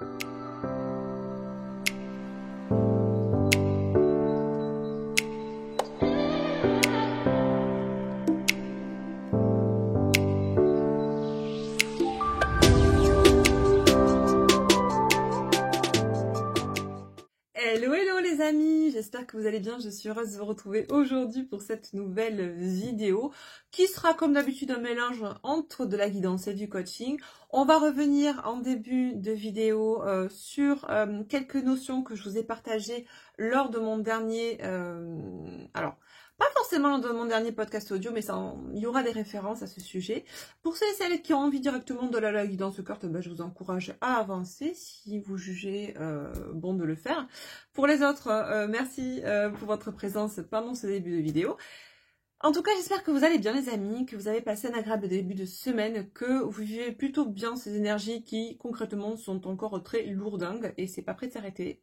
Hello, hello les amis, j'espère que vous allez bien, je suis heureuse de vous retrouver aujourd'hui pour cette nouvelle vidéo qui sera comme d'habitude un mélange entre de la guidance et du coaching. On va revenir en début de vidéo sur quelques notions que je vous ai partagées lors de mon dernier... pas forcément lors de mon dernier podcast audio, mais il y aura des références à ce sujet. Pour celles et celles qui ont envie directement de la guidance courte, je vous encourage à avancer si vous jugez bon de le faire. Pour les autres, merci pour votre présence pendant ce début de vidéo. En tout cas, j'espère que vous allez bien les amis, que vous avez passé un agréable début de semaine, que vous vivez plutôt bien ces énergies qui concrètement sont encore très lourdingues et c'est pas prêt de s'arrêter,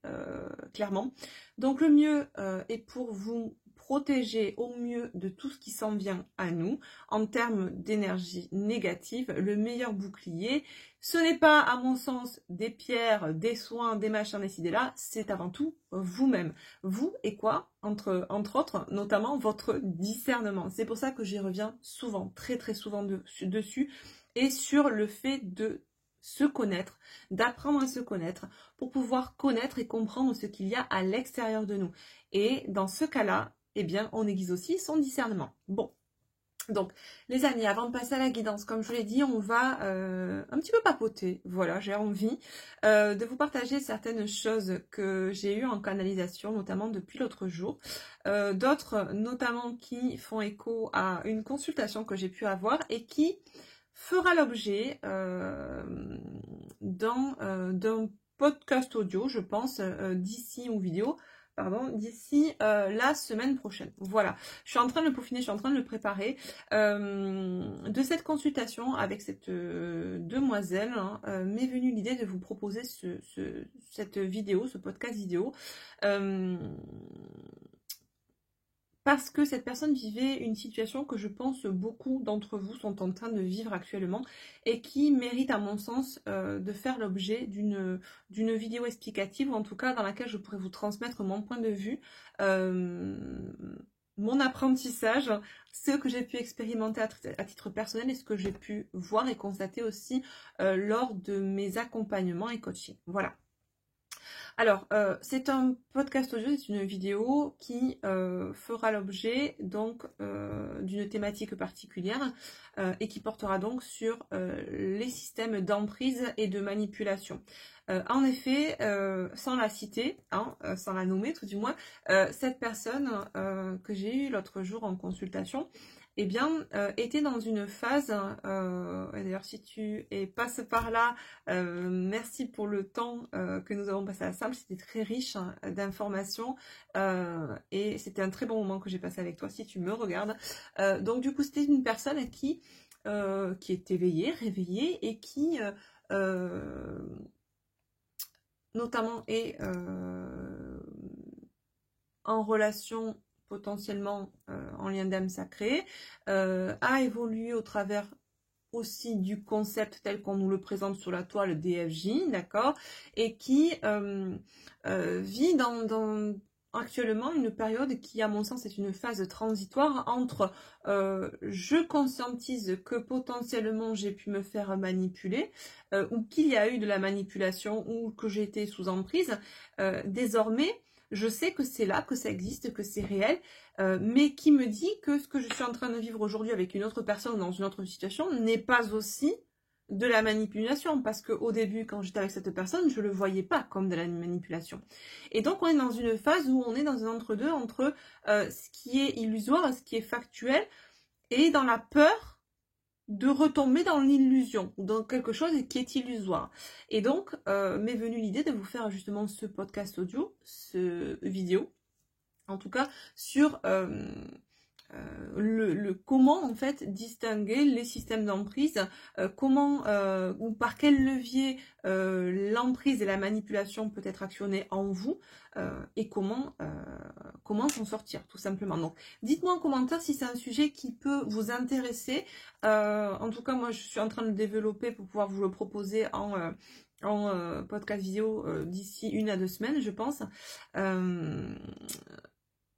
clairement. Donc le mieux est pour vous protéger au mieux de tout ce qui s'en vient à nous en termes d'énergie négative. Le meilleur bouclier, ce n'est pas à mon sens des pierres, des soins, des machins, des idées-là, c'est avant tout vous-même. Vous et quoi entre autres, notamment votre discernement. C'est pour ça que j'y reviens souvent, très très souvent dessus et sur le fait de se connaître, d'apprendre à se connaître pour pouvoir connaître et comprendre ce qu'il y a à l'extérieur de nous. Et dans ce cas-là, eh bien, on aiguise aussi son discernement. Bon, donc, les amis, avant de passer à la guidance, comme je vous l'ai dit, on va un petit peu papoter. Voilà, j'ai envie de vous partager certaines choses que j'ai eues en canalisation, notamment depuis l'autre jour. D'autres, notamment, qui font écho à une consultation que j'ai pu avoir et qui fera l'objet d'un podcast audio, je pense, d'ici ou vidéo. D'ici la semaine prochaine. Voilà, je suis en train de le peaufiner, je suis en train de le préparer. De cette consultation avec cette demoiselle, m'est venue l'idée de vous proposer cette vidéo, ce podcast vidéo. Parce que cette personne vivait une situation que je pense beaucoup d'entre vous sont en train de vivre actuellement et qui mérite à mon sens de faire l'objet d'une vidéo explicative ou en tout cas dans laquelle je pourrais vous transmettre mon point de vue, mon apprentissage, ce que j'ai pu expérimenter à titre personnel et ce que j'ai pu voir et constater aussi lors de mes accompagnements et coaching. Voilà. Alors, c'est un podcast audio, c'est une vidéo qui fera l'objet donc d'une thématique particulière et qui portera donc sur les systèmes d'emprise et de manipulation. En effet, sans la citer, sans la nommer tout du moins, cette personne que j'ai eue l'autre jour en consultation, eh bien, était dans une phase, et d'ailleurs si tu passes par là, merci pour le temps que nous avons passé ensemble, c'était très riche d'informations et c'était un très bon moment que j'ai passé avec toi si tu me regardes. Donc du coup c'était une personne qui est éveillée, réveillée et qui notamment est en relation potentiellement en lien d'âme sacrée, a évolué au travers aussi du concept tel qu'on nous le présente sur la toile DFJ, d'accord, et qui vit actuellement une période qui, à mon sens, est une phase transitoire entre je conscientise que potentiellement j'ai pu me faire manipuler, ou qu'il y a eu de la manipulation, ou que j'ai été sous emprise, désormais, je sais que c'est là, que ça existe, que c'est réel, mais qui me dit que ce que je suis en train de vivre aujourd'hui avec une autre personne dans une autre situation n'est pas aussi de la manipulation, parce qu'au début, quand j'étais avec cette personne, je ne le voyais pas comme de la manipulation. Et donc, on est dans une phase où on est dans un entre-deux entre ce qui est illusoire, ce qui est factuel, et dans la peur de retomber dans l'illusion ou dans quelque chose qui est illusoire. Et donc, m'est venue l'idée de vous faire justement ce podcast audio, ce vidéo, en tout cas, sur le comment en fait distinguer les systèmes d'emprise, comment ou par quel levier l'emprise et la manipulation peut être actionnée en vous et comment s'en sortir tout simplement. Donc dites-moi en commentaire si c'est un sujet qui peut vous intéresser. En tout cas moi je suis en train de le développer pour pouvoir vous le proposer en en podcast vidéo d'ici 1 à 2 semaines, je pense.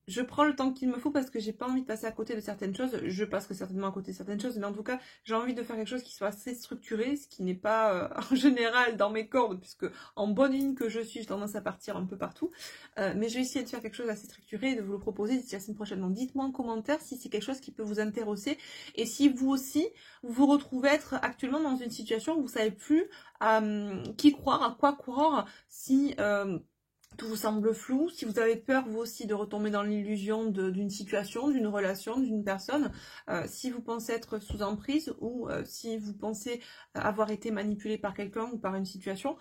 Je prends le temps qu'il me faut parce que j'ai pas envie de passer à côté de certaines choses. Je passerai certainement à côté de certaines choses, mais en tout cas, j'ai envie de faire quelque chose qui soit assez structuré, ce qui n'est pas en général dans mes cordes, puisque en bonne ligne que je suis, j'ai tendance à partir un peu partout. Mais je vais essayer de faire quelque chose d'assez structuré et de vous le proposer d'ici la semaine prochaine. Donc dites-moi en commentaire si c'est quelque chose qui peut vous intéresser et si vous aussi, vous vous retrouvez être actuellement dans une situation où vous savez plus à qui croire, à quoi croire, si... tout vous semble flou, si vous avez peur vous aussi de retomber dans l'illusion d'une situation, d'une relation, d'une personne, si vous pensez être sous emprise ou si vous pensez avoir été manipulé par quelqu'un ou par une situation,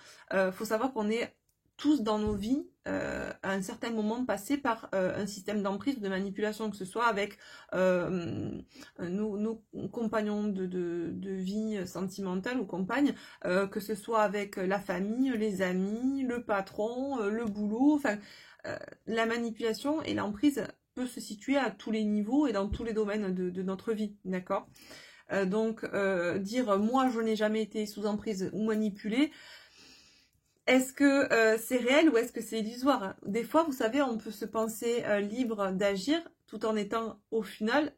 faut savoir qu'on est tous dans nos vies à un certain moment passés par un système d'emprise ou de manipulation, que ce soit avec nos compagnons de vie sentimentale ou compagnes, que ce soit avec la famille, les amis, le patron, le boulot, enfin la manipulation et l'emprise peut se situer à tous les niveaux et dans tous les domaines de notre vie, d'accord? Donc dire moi je n'ai jamais été sous emprise ou manipulée, est-ce que c'est réel ou est-ce que c'est illusoire? Des fois, vous savez, on peut se penser libre d'agir tout en étant au final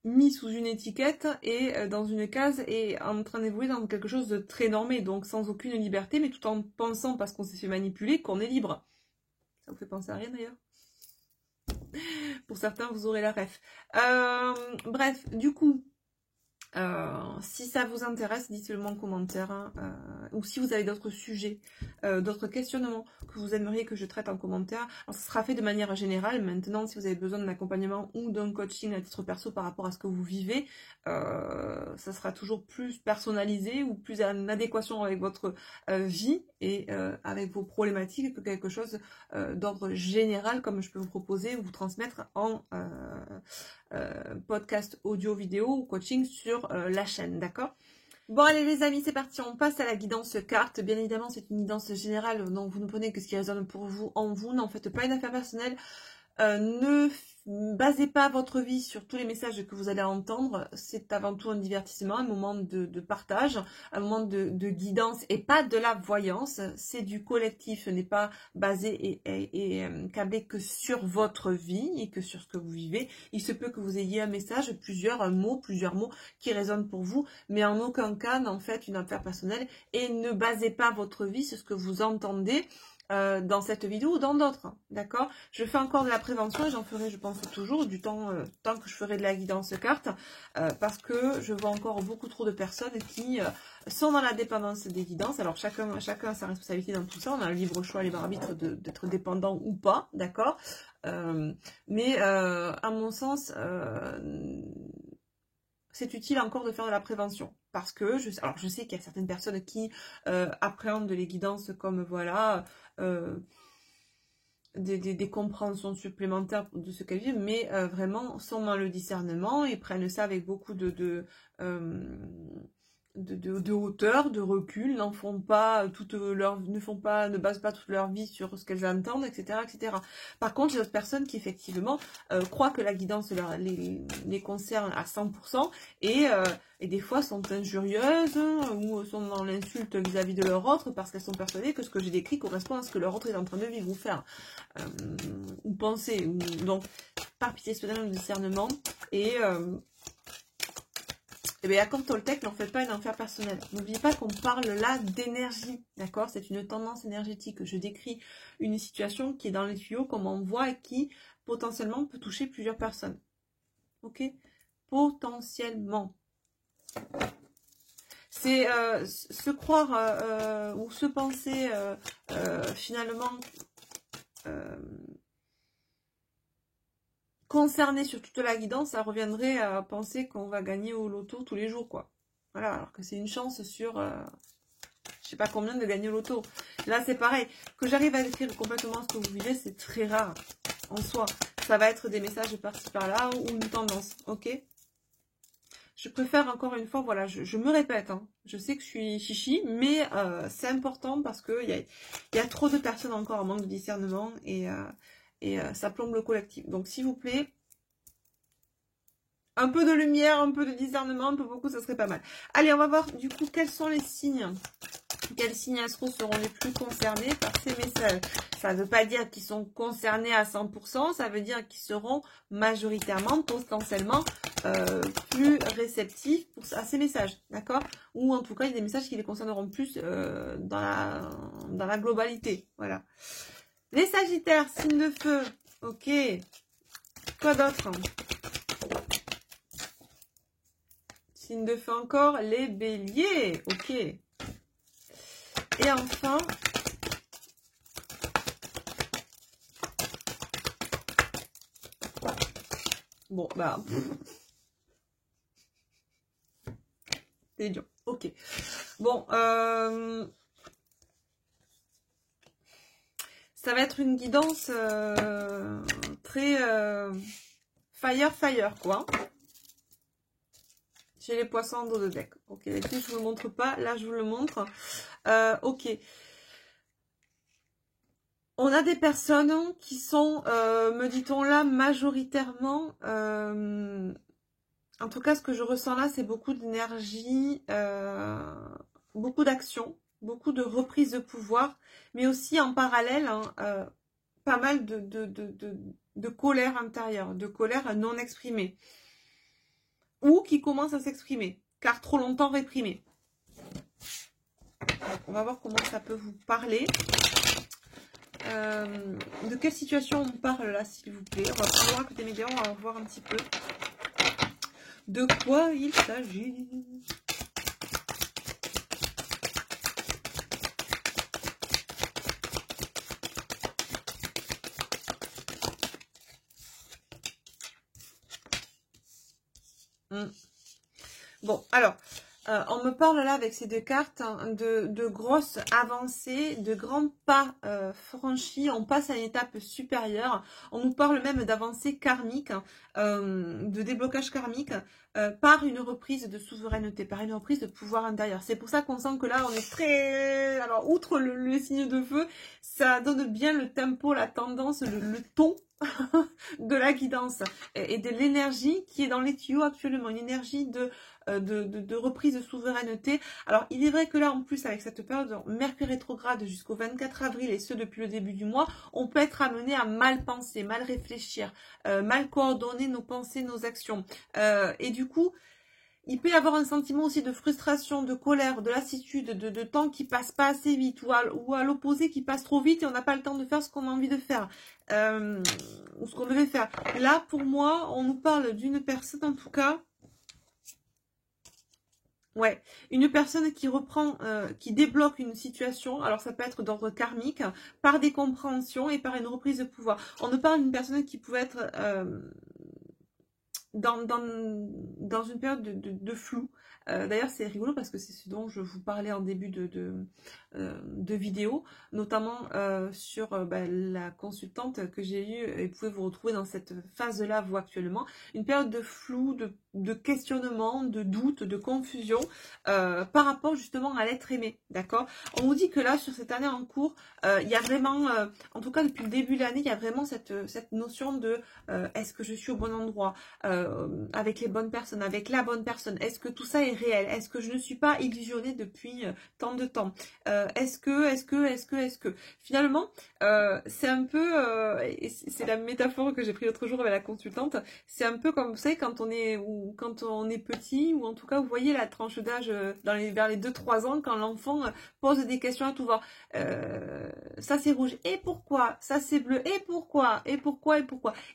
mis sous une étiquette et dans une case et en train d'évoluer dans quelque chose de très normé, donc sans aucune liberté, mais tout en pensant, parce qu'on s'est fait manipuler, qu'on est libre. Ça vous fait penser à rien d'ailleurs? Pour certains, vous aurez la ref. Bref, du coup... si ça vous intéresse, dites-le moi en commentaire, hein, ou si vous avez d'autres sujets, d'autres questionnements que vous aimeriez que je traite en commentaire. Alors ça sera fait de manière générale. Maintenant, si vous avez besoin d'un accompagnement ou d'un coaching à titre perso par rapport à ce que vous vivez, ça sera toujours plus personnalisé ou plus en adéquation avec votre vie et avec vos problématiques que quelque chose d'ordre général comme je peux vous proposer ou vous transmettre en podcast audio vidéo ou coaching sur la chaîne, d'accord? Bon allez les amis, c'est parti, on passe à la guidance carte. Bien évidemment c'est une guidance générale, donc vous ne prenez que ce qui résonne pour vous en vous, n'en faites pas une affaire personnelle. Ne basez pas votre vie sur tous les messages que vous allez entendre. C'est avant tout un divertissement, un moment de partage, un moment de guidance et pas de la voyance. C'est du collectif, ce n'est pas basé et câblé que sur votre vie et que sur ce que vous vivez. Il se peut que vous ayez un message, plusieurs mots qui résonnent pour vous, mais en aucun cas n'en faites une affaire personnelle et ne basez pas votre vie sur ce que vous entendez dans cette vidéo ou dans d'autres, d'accord? Je fais encore de la prévention et j'en ferai, je pense, toujours du temps, tant que je ferai de la guidance carte, parce que je vois encore beaucoup trop de personnes qui sont dans la dépendance des guidances. Alors chacun a sa responsabilité dans tout ça, on a le libre choix, libre arbitre d'être dépendant ou pas, d'accord? Mais à mon sens, c'est utile encore de faire de la prévention parce que je sais qu'il y a certaines personnes qui appréhendent les guidances comme voilà des compréhensions supplémentaires de ce qu'elles vivent, mais vraiment sont dans le discernement et prennent ça avec beaucoup de hauteur, de recul, ne basent pas toute leur vie sur ce qu'elles entendent, etc., etc. Par contre, il y a d'autres personnes qui effectivement croient que la guidance les concerne à 100% et des fois sont injurieuses ou sont dans l'insulte vis-à-vis de leur autre parce qu'elles sont persuadées que ce que j'ai décrit correspond à ce que leur autre est en train de vivre ou faire ou penser. Donc, par pitié, se donner le discernement et bien, comme Toltec, n'en faites pas une affaire personnelle. N'oubliez pas qu'on parle là d'énergie, d'accord? C'est une tendance énergétique. Je décris une situation qui est dans les tuyaux, comme on voit, et qui potentiellement peut toucher plusieurs personnes. Ok? Potentiellement. C'est se croire ou se penser finalement... concerné sur toute la guidance, ça reviendrait à penser qu'on va gagner au loto tous les jours, quoi. Voilà, alors que c'est une chance sur, je sais pas combien de gagner au loto. Là, c'est pareil. Que j'arrive à décrire complètement ce que vous vivez, c'est très rare en soi. Ça va être des messages par-ci par-là ou une tendance, ok? Je préfère encore une fois, voilà, je me répète, hein. Je sais que je suis chichi, mais c'est important parce que il y a trop de personnes encore en manque de discernement et ça plombe le collectif. Donc, s'il vous plaît, Un peu de lumière, un peu de discernement, un peu beaucoup, ça serait pas mal. Allez, on va voir du coup quels sont les signes. Quels signes astro seront les plus concernés par ces messages? Ça ne veut pas dire qu'ils sont concernés à 100%, ça veut dire qu'ils seront majoritairement, potentiellement, plus réceptifs à ces messages, d'accord? Ou en tout cas, il y a des messages qui les concerneront plus dans la globalité, voilà. Les Sagittaires, signe de feu, ok. Quoi d'autre? Signe de feu encore, les Béliers, ok. Et enfin, bon, bah, c'est dur, ok. Bon, ça va être une guidance très fire, quoi. Chez les poissons dos de deck. Ok, là je vous le montre pas, là je vous le montre. Ok. On a des personnes qui sont, me dit-on là, majoritairement, en tout cas ce que je ressens là, c'est beaucoup d'énergie, beaucoup d'action, beaucoup de reprise de pouvoir, mais aussi en parallèle, hein, pas mal de colère intérieure, de colère non exprimée, ou qui commence à s'exprimer, car trop longtemps réprimée. On va voir comment ça peut vous parler. De quelle situation on parle là, s'il vous plaît? On va pouvoir côté médias, on va voir un petit peu de quoi il s'agit. Bon, alors, on me parle là avec ces deux cartes hein, de grosses avancées, de grands pas franchis. On passe à une étape supérieure. On nous parle même d'avancées karmiques, de déblocage karmique par une reprise de souveraineté, par une reprise de pouvoir intérieur. C'est pour ça qu'on sent que là, on est très... Alors, outre le signe de feu, ça donne bien le tempo, la tendance, le ton de la guidance et de l'énergie qui est dans les tuyaux actuellement. Une énergie de reprise de souveraineté. Alors, il est vrai que là, en plus, avec cette période Mercure rétrograde jusqu'au 24 avril, et ce, depuis le début du mois, on peut être amené à mal penser, mal réfléchir, mal coordonner nos pensées, nos actions. Et du coup, il peut y avoir un sentiment aussi de frustration, de colère, de lassitude, de temps qui passe pas assez vite, ou à l'opposé qui passe trop vite et on n'a pas le temps de faire ce qu'on a envie de faire, ou ce qu'on devait faire. Là, pour moi, on nous parle d'une personne, en tout cas, ouais, une personne qui reprend, qui débloque une situation, alors ça peut être d'ordre karmique, par des compréhensions et par une reprise de pouvoir. On nous parle d'une personne qui pouvait être dans une période de flou. D'ailleurs, c'est rigolo parce que c'est ce dont je vous parlais en début de vidéo, notamment sur la consultante que j'ai eue, et vous pouvez vous retrouver dans cette phase-là, vous, actuellement. Une période de flou, de questionnement, de doute, de confusion par rapport justement à l'être aimé, d'accord? On nous dit que là, sur cette année en cours, il y a vraiment, en tout cas depuis le début de l'année, il y a vraiment cette notion de est-ce que je suis au bon endroit, avec les bonnes personnes, avec la bonne personne, est-ce que tout ça est réel, est-ce que je ne suis pas illusionnée depuis tant de temps, est-ce que finalement c'est un peu et c'est la métaphore que j'ai pris l'autre jour avec la consultante, c'est un peu comme vous savez quand on est petit, ou en tout cas vous voyez la tranche d'âge vers les 2-3 ans, quand l'enfant pose des questions à tout voir, ça c'est rouge, et pourquoi, ça c'est bleu, et pourquoi,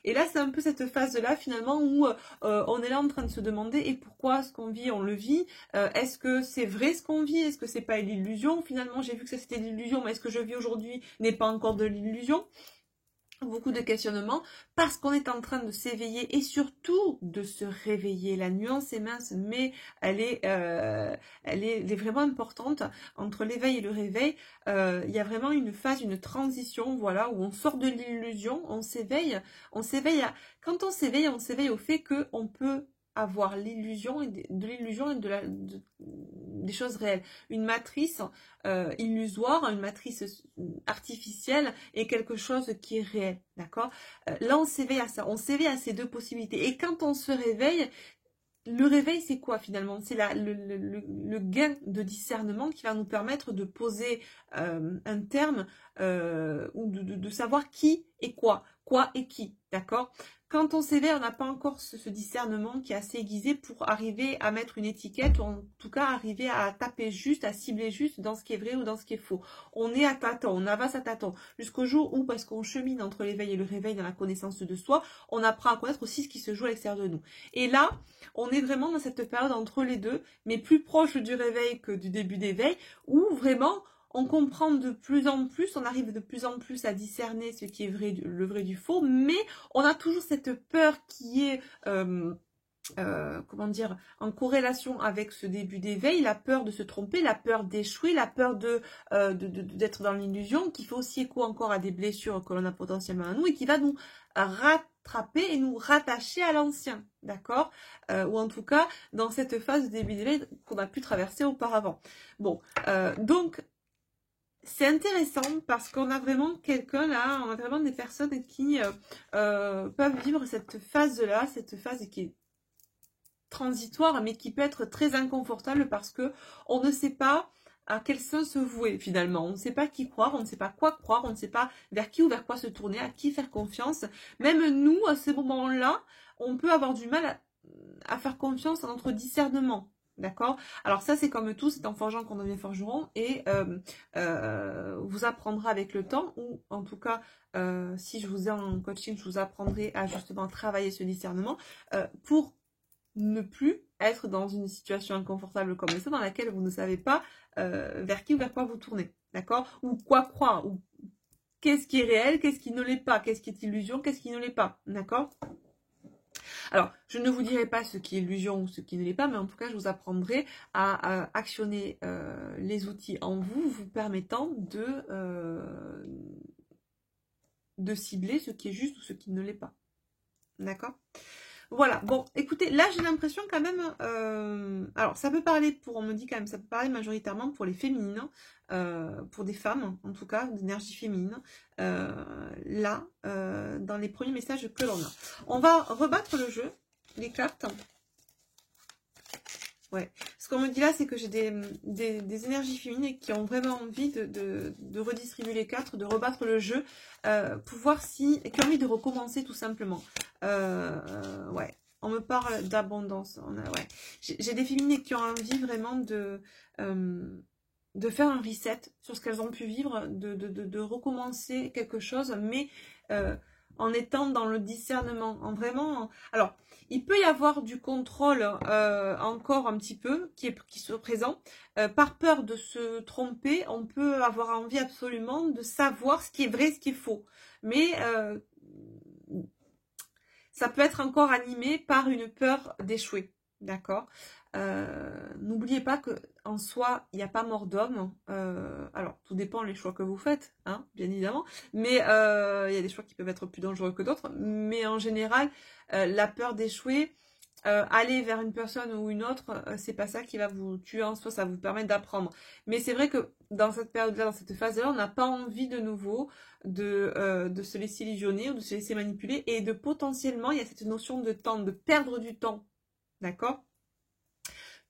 et là c'est un peu cette phase là finalement où on est là en train de se demander et pourquoi ce qu'on vit on le vit, est-ce que c'est vrai ce qu'on vit, est-ce que c'est pas une illusion, finalement j'ai vu que ça c'était l'illusion, mais est-ce que je vis aujourd'hui n'est pas encore de l'illusion? Beaucoup de questionnements parce qu'on est en train de s'éveiller et surtout de se réveiller. La nuance est mince, mais elle est vraiment importante entre l'éveil et le réveil. Il y a vraiment une phase, une transition, voilà, où on sort de l'illusion, on s'éveille. Quand on s'éveille au fait que on peut avoir l'illusion et de l'illusion et des choses réelles. Une matrice illusoire, une matrice artificielle et quelque chose qui est réel, d'accord? Là, on s'éveille à ça, on s'éveille à ces deux possibilités. Et quand on se réveille, le réveil, c'est quoi finalement? C'est le gain de discernement qui va nous permettre de poser un terme ou de savoir qui et quoi et qui, d'accord? Quand on s'éveille, on n'a pas encore ce discernement qui est assez aiguisé pour arriver à mettre une étiquette, ou en tout cas arriver à taper juste, à cibler juste dans ce qui est vrai ou dans ce qui est faux. On est à tâtons, on avance à tâtons, jusqu'au jour où, parce qu'on chemine entre l'éveil et le réveil dans la connaissance de soi, on apprend à connaître aussi ce qui se joue à l'extérieur de nous. Et là, on est vraiment dans cette période entre les deux, mais plus proche du réveil que du début d'éveil, où vraiment on comprend de plus en plus, on arrive de plus en plus à discerner ce qui est vrai, le vrai du faux, mais on a toujours cette peur qui est, comment dire, en corrélation avec ce début d'éveil, la peur de se tromper, la peur d'échouer, la peur d'être dans l'illusion, qui fait aussi écho encore à des blessures que l'on a potentiellement à nous et qui va nous rattraper et nous rattacher à l'ancien, d'accord, ou en tout cas dans cette phase de début d'éveil qu'on a pu traverser auparavant. Bon, donc c'est intéressant parce qu'on a vraiment quelqu'un là, on a vraiment des personnes qui peuvent vivre cette phase-là, cette phase qui est transitoire mais qui peut être très inconfortable parce que on ne sait pas à quel sens se vouer finalement, on ne sait pas qui croire, on ne sait pas quoi croire, on ne sait pas vers qui ou vers quoi se tourner, à qui faire confiance. Même nous, à ce moment-là, on peut avoir du mal à faire confiance à notre discernement. D'accord? Alors ça, c'est comme tout, c'est en forgeant qu'on devient forgeron et vous apprendra avec le temps, ou en tout cas, si je vous ai en coaching, je vous apprendrai à justement travailler ce discernement pour ne plus être dans une situation inconfortable comme ça, dans laquelle vous ne savez pas vers qui ou vers quoi vous tournez. D'accord? Ou quoi croire, ou qu'est-ce qui est réel, qu'est-ce qui ne l'est pas, qu'est-ce qui est illusion, qu'est-ce qui ne l'est pas. D'accord? Alors, je ne vous dirai pas ce qui est illusion ou ce qui ne l'est pas, mais en tout cas, je vous apprendrai à actionner les outils en vous, vous permettant de cibler ce qui est juste ou ce qui ne l'est pas. D'accord? Voilà, bon, écoutez, là j'ai l'impression quand même, alors ça peut parler on me dit quand même, ça peut parler majoritairement pour les féminines, pour des femmes, en tout cas, d'énergie féminine, là, dans les premiers messages que l'on a. On va rebattre le jeu, les cartes. Ouais, ce qu'on me dit là, c'est que j'ai des énergies féminines qui ont vraiment envie de redistribuer les cartes, de rebattre le jeu, pour voir qui ont envie de recommencer tout simplement. Ouais, on me parle d'abondance. Ouais. J'ai des féminines qui ont envie vraiment de faire un reset sur ce qu'elles ont pu vivre, de recommencer quelque chose, mais en étant dans le discernement, en vraiment... Alors, il peut y avoir du contrôle encore un petit peu qui soit présent. Par peur de se tromper, on peut avoir envie absolument de savoir ce qui est vrai, ce qui est faux. Mais ça peut être encore animé par une peur d'échouer. D'accord? N'oubliez pas que en soi, il n'y a pas mort d'homme. Alors, tout dépend les choix que vous faites, hein, bien évidemment. Mais il y a des choix qui peuvent être plus dangereux que d'autres. Mais en général, la peur d'échouer, aller vers une personne ou une autre, c'est pas ça qui va vous tuer en soi, ça vous permet d'apprendre. Mais c'est vrai que dans cette période-là, dans cette phase-là, on n'a pas envie de nouveau de se laisser illusionner ou de se laisser manipuler et de potentiellement, il y a cette notion de temps, de perdre du temps. D'accord?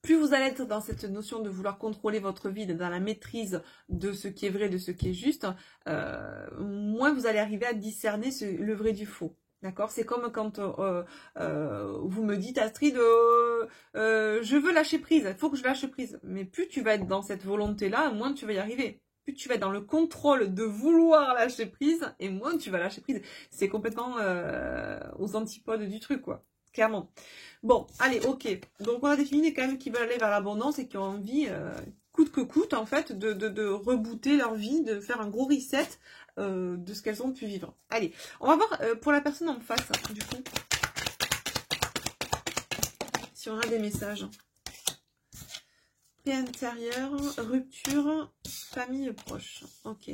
Plus vous allez être dans cette notion de vouloir contrôler votre vie, dans la maîtrise de ce qui est vrai, de ce qui est juste, moins vous allez arriver à discerner le vrai du faux. D'accord? C'est comme quand vous me dites, Astrid, je veux lâcher prise, il faut que je lâche prise. Mais plus tu vas être dans cette volonté-là, moins tu vas y arriver. Plus tu vas être dans le contrôle de vouloir lâcher prise, et moins tu vas lâcher prise. C'est complètement aux antipodes du truc, quoi. Clairement. Bon, allez, ok. Donc on a des féminines quand même qui veulent aller vers l'abondance et qui ont envie, coûte que coûte, en fait, de rebooter leur vie, de faire un gros reset de ce qu'elles ont pu vivre. Allez, on va voir pour la personne en face, du coup, si on a des messages. Paix intérieure, rupture, famille proche. Ok.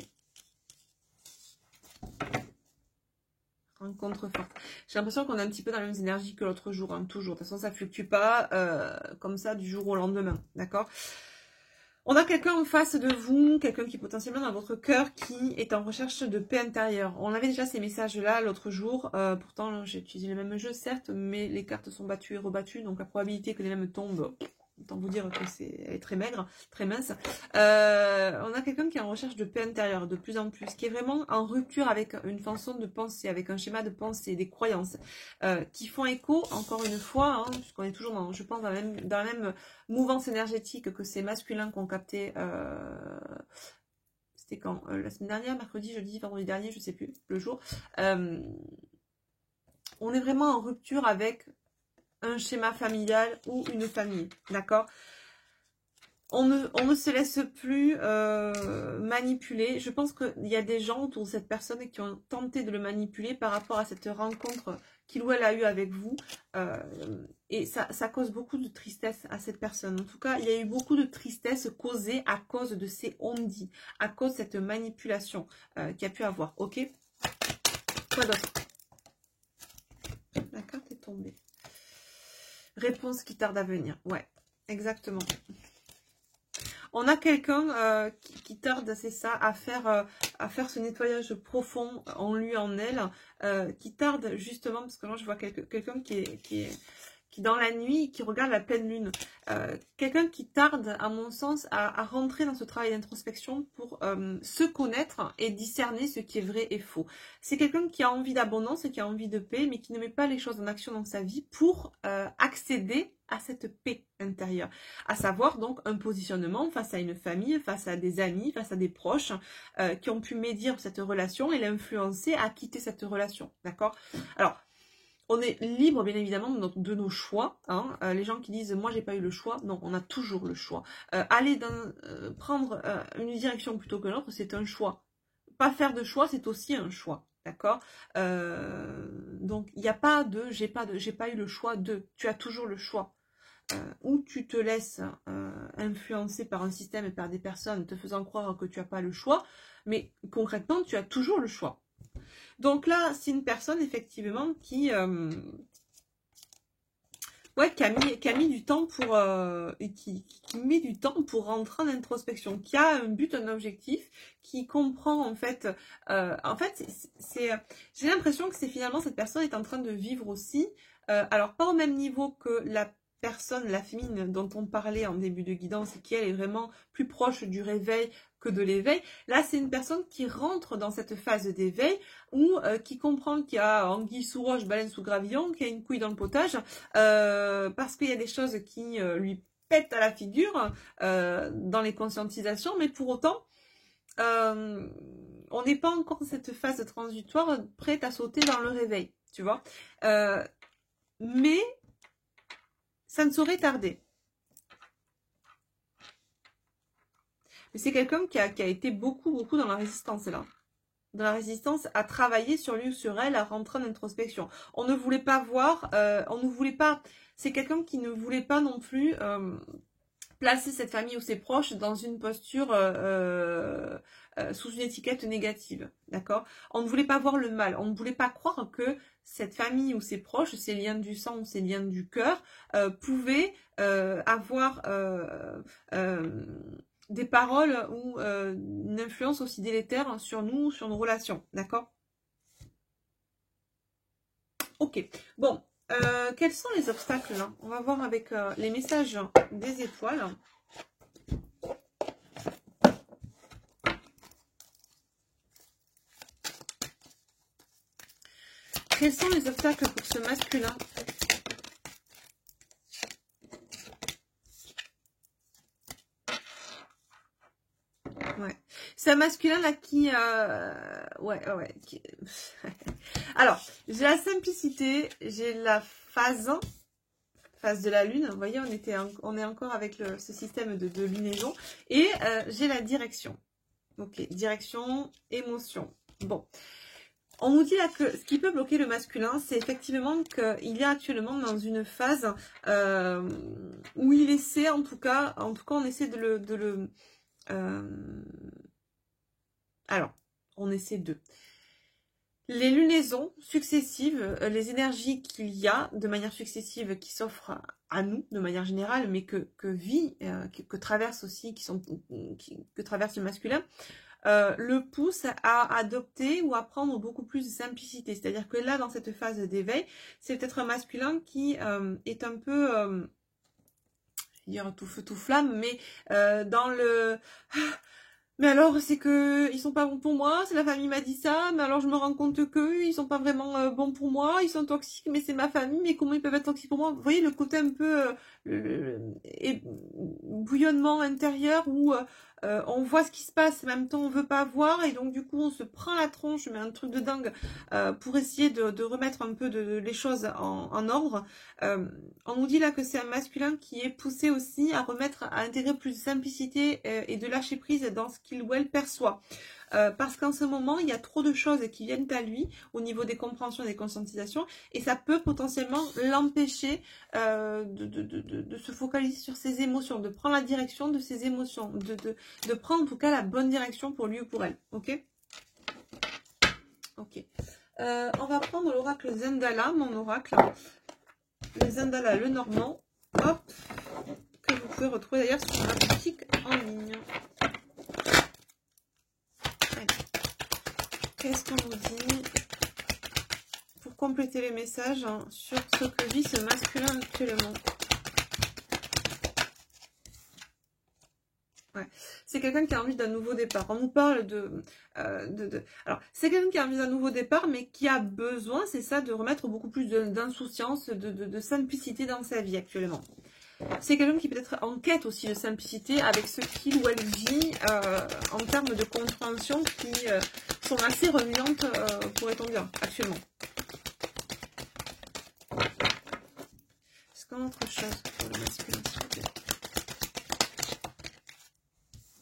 Rencontre forte. J'ai l'impression qu'on est un petit peu dans les mêmes énergies que l'autre jour, hein, toujours. De toute façon, ça fluctue pas comme ça du jour au lendemain, d'accord? On a quelqu'un en face de vous, quelqu'un qui est potentiellement dans votre cœur, qui est en recherche de paix intérieure. On avait déjà ces messages-là l'autre jour. Pourtant, j'ai utilisé le même jeu, certes, mais les cartes sont battues et rebattues. Donc, la probabilité que les mêmes tombent, autant vous dire que elle est très maigre, très mince. On a quelqu'un qui est en recherche de paix intérieure, de plus en plus, qui est vraiment en rupture avec une façon de penser, avec un schéma de pensée, des croyances, qui font écho, encore une fois, hein, puisqu'on est toujours, dans, je pense, dans la même mouvance énergétique que ces masculins qu'on captait, c'était quand la semaine dernière, mercredi, jeudi, vendredi dernier, je sais plus, le jour. On est vraiment en rupture avec un schéma familial ou une famille, d'accord? On ne se laisse plus manipuler. Je pense qu'il y a des gens autour de cette personne qui ont tenté de le manipuler par rapport à cette rencontre qu'il ou elle a eue avec vous. Et ça cause beaucoup de tristesse à cette personne. En tout cas, il y a eu beaucoup de tristesse causée à cause de ces on-dit, à cause de cette manipulation qu'il y a pu avoir. Ok? Quoi d'autre? La carte est tombée. Réponse qui tarde à venir. Ouais, exactement. On a quelqu'un qui tarde, c'est ça, à faire ce nettoyage profond en lui, en elle, qui tarde justement, parce que là je vois quelqu'un qui dans la nuit, qui regarde la pleine lune. Quelqu'un qui tarde, à mon sens, à rentrer dans ce travail d'introspection pour se connaître et discerner ce qui est vrai et faux. C'est quelqu'un qui a envie d'abondance et qui a envie de paix, mais qui ne met pas les choses en action dans sa vie pour accéder à cette paix intérieure. À savoir donc un positionnement face à une famille, face à des amis, face à des proches qui ont pu médire cette relation et l'influencer à quitter cette relation. D'accord? Alors, on est libre, bien évidemment, de nos choix. Hein. Les gens qui disent « moi, j'ai pas eu le choix », non, on a toujours le choix. Prendre une direction plutôt que l'autre, c'est un choix. Pas faire de choix, c'est aussi un choix. D'accord? Donc, il n'y a pas de « j'ai pas eu le choix de ». Tu as toujours le choix. Ou tu te laisses influencer par un système et par des personnes te faisant croire que tu n'as pas le choix, mais concrètement, tu as toujours le choix. Donc là, c'est une personne effectivement qui a mis du temps pour qui met du temps pour rentrer en introspection, qui a un but, un objectif, qui comprend en fait j'ai l'impression que c'est finalement cette personne est en train de vivre aussi, alors pas au même niveau que la personne, la féminine dont on parlait en début de guidance et qui elle est vraiment plus proche du réveil que de l'éveil. Là, c'est une personne qui rentre dans cette phase d'éveil ou qui comprend qu'il y a anguille sous roche, baleine sous gravillon, qu'il y a une couille dans le potage, parce qu'il y a des choses qui lui pètent à la figure dans les conscientisations, mais pour autant, on n'est pas encore dans cette phase transitoire prête à sauter dans le réveil, tu vois. Mais ça ne saurait tarder. Mais c'est quelqu'un qui a été beaucoup dans la résistance, là. Dans la résistance, à travailler sur lui ou sur elle, à rentrer en introspection. On ne voulait pas voir, c'est quelqu'un qui ne voulait pas non plus placer cette famille ou ses proches dans une posture sous une étiquette négative, d'accord? On ne voulait pas voir le mal, on ne voulait pas croire que cette famille ou ses proches, ses liens du sang ou ses liens du cœur, pouvaient avoir des paroles ou une influence aussi délétère sur nous, sur nos relations, d'accord? Ok, bon, quels sont les obstacles là? On va voir avec les messages des étoiles. Quels sont les obstacles pour ce masculin? Ouais. C'est un masculin là qui... ouais. Alors, j'ai la simplicité, j'ai la phase de la lune. Vous voyez, on est encore avec ce système de lunaison. Et j'ai la direction. Ok, direction, émotion. Bon. On nous dit là que ce qui peut bloquer le masculin, c'est effectivement qu'il est actuellement dans une phase où il essaie, en tout cas on essaie de le alors, on essaie de... les lunaisons successives, les énergies qu'il y a de manière successive qui s'offrent à nous de manière générale, mais que vit, que traverse aussi, que traverse le masculin, le pousse à adopter ou à prendre beaucoup plus de simplicité. C'est-à-dire que là, dans cette phase d'éveil, c'est peut-être un masculin qui est un peu, je vais dire tout feu tout flamme, mais dans le mais alors, c'est que ils sont pas bons pour moi, c'est la famille m'a dit ça, mais alors je me rends compte que ils sont pas vraiment bons pour moi, ils sont toxiques, mais c'est ma famille, mais comment ils peuvent être toxiques pour moi? Vous voyez le côté un peu bouillonnement intérieur où on voit ce qui se passe, en même temps on veut pas voir, et donc du coup on se prend la tronche, mais un truc de dingue pour essayer de remettre un peu les choses en ordre. On nous dit là que c'est un masculin qui est poussé aussi à intégrer plus de simplicité et de lâcher prise dans ce qu'il ou elle perçoit. Parce qu'en ce moment, il y a trop de choses qui viennent à lui au niveau des compréhensions et des conscientisations, et ça peut potentiellement l'empêcher de se focaliser sur ses émotions, de prendre la direction de ses émotions, de prendre en tout cas la bonne direction pour lui ou pour elle. Ok. Ok. On va prendre l'oracle Zendala, mon oracle. Le Zendala, le normand. Hop. Que vous pouvez retrouver d'ailleurs sur ma boutique en ligne. Qu'est-ce qu'on nous dit pour compléter les messages sur ce que vit ce masculin actuellement? Ouais. C'est quelqu'un qui a envie d'un nouveau départ. On nous parle alors, c'est quelqu'un qui a envie d'un nouveau départ, mais qui a besoin, c'est ça, de remettre beaucoup plus d'insouciance, de simplicité dans sa vie actuellement. C'est quelqu'un qui peut être en quête aussi de simplicité avec ce qu'il ou elle vit en termes de compréhension qui sont assez remuantes, pourrait-on dire, actuellement. Est-ce qu'on a autre chose pour le masculin, s'il vous plaît?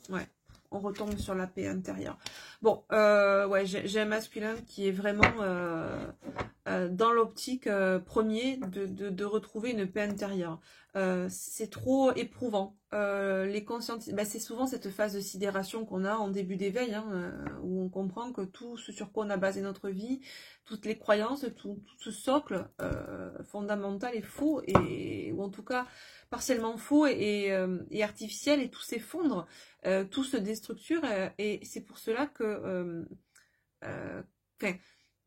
Ouais, on retombe sur la paix intérieure. Bon, ouais, j'ai un masculin qui est vraiment dans l'optique premier de retrouver une paix intérieure. C'est trop éprouvant. Les consciences, c'est souvent cette phase de sidération qu'on a en début d'éveil, hein, où on comprend que tout ce sur quoi on a basé notre vie, toutes les croyances, tout ce socle fondamental est faux, ou en tout cas partiellement faux et artificiel, et tout s'effondre, tout se déstructure, et c'est pour cela que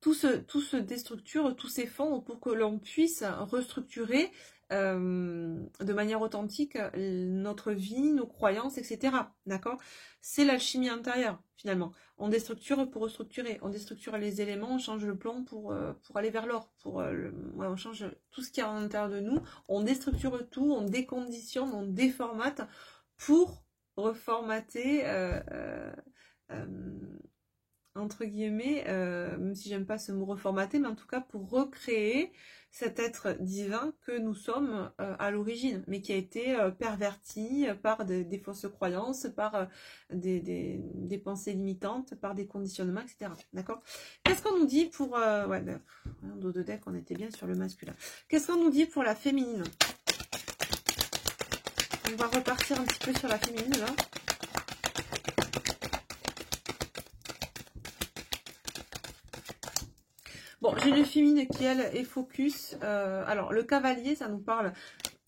tout se déstructure, tout s'effondre pour que l'on puisse restructurer de manière authentique notre vie, nos croyances, etc. D'accord? C'est l'alchimie intérieure, finalement. On déstructure pour restructurer. On déstructure les éléments, on change le plomb pour aller vers l'or. On change tout ce qu'il y a à l'intérieur de nous. On déstructure tout, on déconditionne, on déformate pour reformater entre guillemets, même si j'aime pas ce mot reformater, mais en tout cas pour recréer cet être divin que nous sommes à l'origine, mais qui a été perverti par des fausses croyances, par des pensées limitantes, par des conditionnements, etc. D'accord? Qu'est-ce qu'on nous dit pour... ouais, en dos de deck, on était bien sur le masculin. Qu'est-ce qu'on nous dit pour la féminine? On va repartir un petit peu sur la féminine, là. Bon, j'ai une féminine qui, elle, est focus. Alors, le cavalier, ça nous parle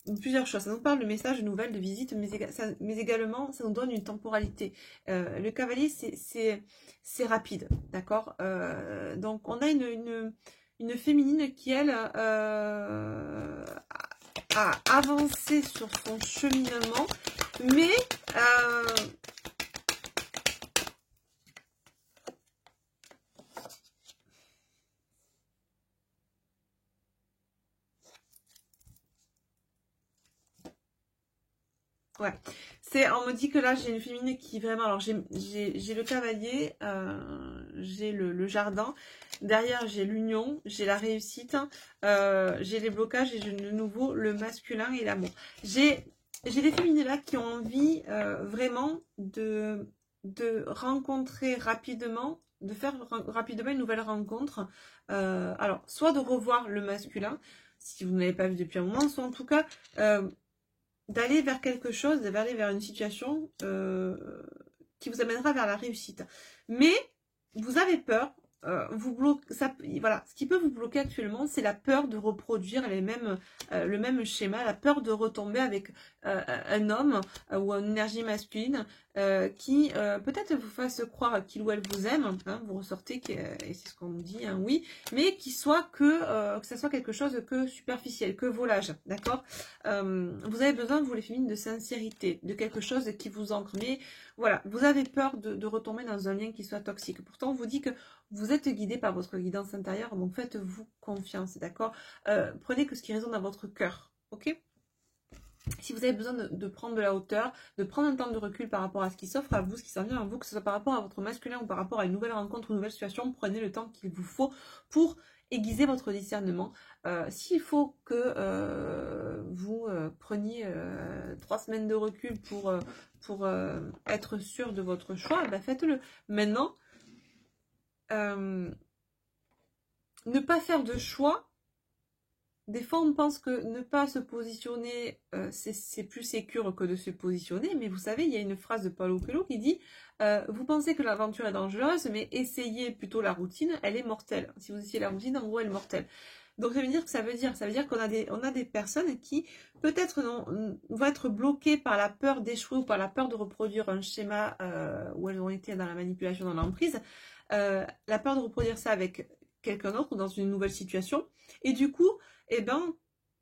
de plusieurs choses. Ça nous parle de messages, de nouvelles, de visites, mais également, ça nous donne une temporalité. Le cavalier, c'est rapide, d'accord? Donc, on a une féminine qui, elle, a avancé sur son cheminement, mais... ouais, on me dit que là j'ai une féminine qui vraiment, alors j'ai le cavalier, j'ai le jardin, derrière j'ai l'union, j'ai la réussite, j'ai les blocages et j'ai de nouveau le masculin et l'amour. J'ai des féminines là qui ont envie vraiment de rencontrer rapidement, de faire rapidement une nouvelle rencontre, alors soit de revoir le masculin, si vous ne l'avez pas vu depuis un moment, soit en tout cas... d'aller vers quelque chose, d'aller vers une situation qui vous amènera vers la réussite. Mais vous avez peur voilà, ce qui peut vous bloquer actuellement, c'est la peur de reproduire le même schéma, la peur de retomber avec un homme ou une énergie masculine qui peut-être vous fasse croire qu'il ou elle vous aime, hein, vous ressortez, et c'est ce qu'on nous dit, hein, oui, mais qu'il soit que ça soit quelque chose que superficiel, que volage, d'accord. Vous avez besoin, vous les féminines, de sincérité, de quelque chose qui vous ancre, mais voilà, vous avez peur de retomber dans un lien qui soit toxique. Pourtant, on vous dit que vous êtes guidé par votre guidance intérieure, donc faites-vous confiance, d'accord. Prenez que ce qui résonne dans votre cœur, ok. Si vous avez besoin de prendre de la hauteur, de prendre un temps de recul par rapport à ce qui s'offre à vous, ce qui s'en vient à vous, que ce soit par rapport à votre masculin ou par rapport à une nouvelle rencontre, une nouvelle situation, prenez le temps qu'il vous faut pour aiguiser votre discernement. S'il faut que vous preniez 3 semaines de recul pour être sûr de votre choix, bah faites-le. Maintenant, ne pas faire de choix, des fois on pense que ne pas se positionner c'est plus sécure que de se positionner, mais vous savez, il y a une phrase de Paulo Coelho qui dit vous pensez que l'aventure est dangereuse, mais essayez plutôt la routine, elle est mortelle. Si vous essayez la routine, en gros elle est mortelle. Donc ça veut dire qu'on a des personnes qui peut-être vont être bloquées par la peur d'échouer ou par la peur de reproduire un schéma où elles ont été dans la manipulation, dans l'emprise, la peur de reproduire ça avec quelqu'un d'autre ou dans une nouvelle situation, et du coup, eh ben,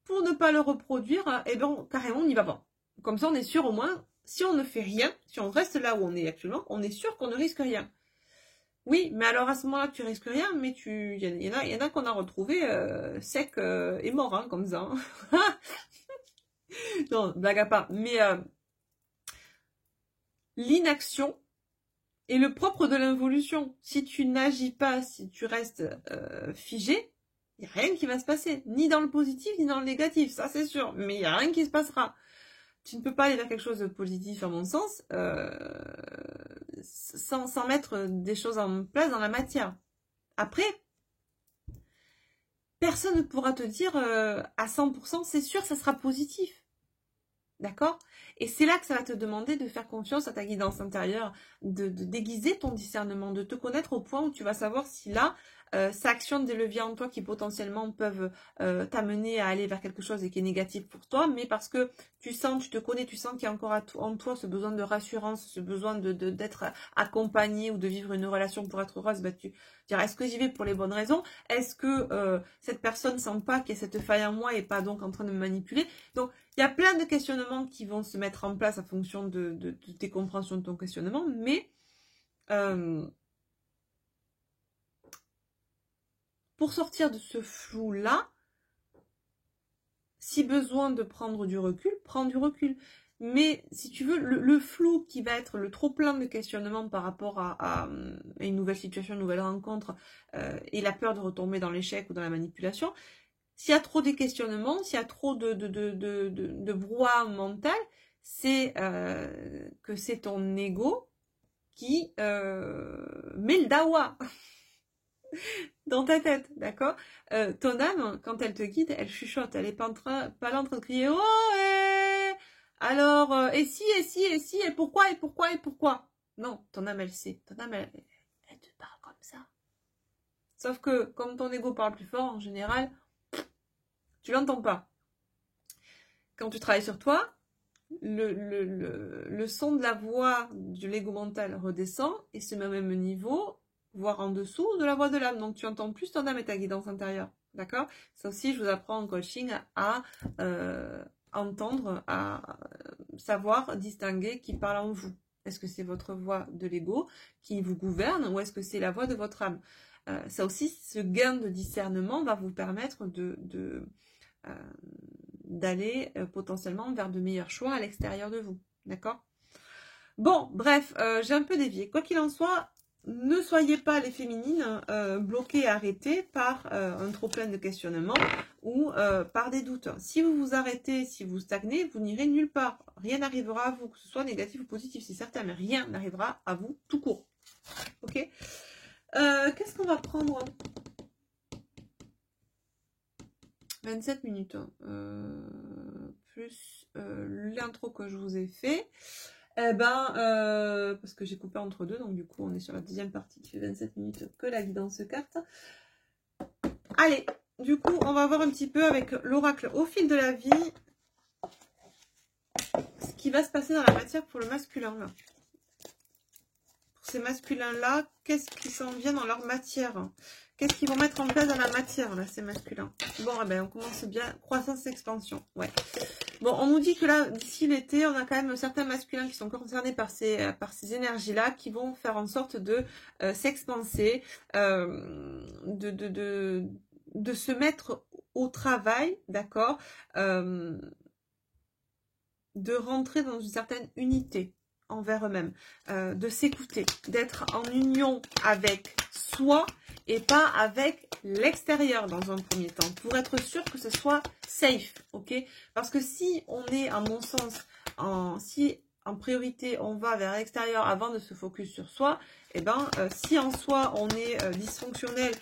pour ne pas le reproduire, eh ben, carrément on n'y va pas. Comme ça on est sûr, au moins, si on ne fait rien, si on reste là où on est actuellement, on est sûr qu'on ne risque rien. Oui, mais alors à ce moment-là, tu risques rien, mais il y en a qu'on a retrouvé sec et mort, hein, comme ça. Hein. Non, blague à part. Mais l'inaction est le propre de l'involution. Si tu n'agis pas, si tu restes figé, il n'y a rien qui va se passer. Ni dans le positif, ni dans le négatif, ça c'est sûr. Mais il n'y a rien qui se passera. Tu ne peux pas aller vers quelque chose de positif, à mon sens, sans mettre des choses en place dans la matière. Après, personne ne pourra te dire à 100%, c'est sûr, ça sera positif. D'accord? Et c'est là que ça va te demander de faire confiance à ta guidance intérieure, de déguiser ton discernement, de te connaître au point où tu vas savoir si là, ça actionne des leviers en toi qui potentiellement peuvent t'amener à aller vers quelque chose et qui est négatif pour toi, mais parce que tu sens, tu te connais, tu sens qu'il y a encore en toi ce besoin de rassurance, ce besoin d'être accompagné ou de vivre une relation pour être heureuse, bah tu diras, est-ce que j'y vais pour les bonnes raisons? Est-ce que cette personne sent pas qu'il y a cette faille en moi et pas donc en train de me manipuler? Donc, il y a plein de questionnements qui vont se mettre en place en fonction de tes compréhensions de ton questionnement, mais pour sortir de ce flou-là, si besoin de prendre du recul, prends du recul. Mais si tu veux, le flou qui va être le trop-plein de questionnements par rapport à une nouvelle situation, une nouvelle rencontre, et la peur de retomber dans l'échec ou dans la manipulation, s'il y a trop de questionnements, s'il y a trop de brouhaha mental, c'est que c'est ton ego qui met le dawa dans ta tête, d'accord. Ton âme, quand elle te guide, elle chuchote, elle est pas là en train de crier « Oh, alors, et si, et si, et si, et pourquoi, et pourquoi, et pourquoi ?» Non, ton âme, elle sait. Ton âme, elle te parle comme ça. Sauf que, comme ton ego parle plus fort, en général, tu l'entends pas. Quand tu travailles sur toi, le son de la voix de l'ego mental redescend et se met au même niveau, voire en dessous de la voix de l'âme. Donc tu entends plus ton âme et ta guidance intérieure. D'accord? Ça aussi, je vous apprends en coaching à entendre, à savoir distinguer qui parle en vous. Est-ce que c'est votre voix de l'ego qui vous gouverne ou est-ce que c'est la voix de votre âme? Ça aussi, ce gain de discernement va vous permettre d'aller potentiellement vers de meilleurs choix à l'extérieur de vous. D'accord? Bon, bref, j'ai un peu dévié. Quoi qu'il en soit, ne soyez pas les féminines bloquées et arrêtées par un trop-plein de questionnements ou par des doutes. Si vous vous arrêtez, si vous stagnez, vous n'irez nulle part. Rien n'arrivera à vous, que ce soit négatif ou positif, c'est certain, mais rien n'arrivera à vous tout court. Ok? Qu'est-ce qu'on va prendre? 27 minutes, plus l'intro que je vous ai fait. Eh ben, parce que j'ai coupé entre deux, donc du coup, on est sur la deuxième partie qui fait 27 minutes que la guidance carte. Allez, du coup, on va voir un petit peu avec l'oracle au fil de la vie ce qui va se passer dans la matière pour le masculin, là. Pour ces masculins-là, qu'est-ce qui s'en vient dans leur matière? Qu'est-ce qu'ils vont mettre en place dans la matière, là, ces masculins? Bon, eh ben, on commence bien. Croissance, expansion, ouais. Bon, on nous dit que là, d'ici l'été, on a quand même certains masculins qui sont concernés par ces énergies-là, qui vont faire en sorte de s'expanser, de se mettre au travail, d'accord, de rentrer dans une certaine unité envers eux-mêmes, de s'écouter, d'être en union avec soi et pas avec l'extérieur dans un premier temps, pour être sûr que ce soit safe, ok? Parce que si on est, à mon sens, si en priorité on va vers l'extérieur avant de se focus sur soi, et ben si en soi on est dysfonctionnel,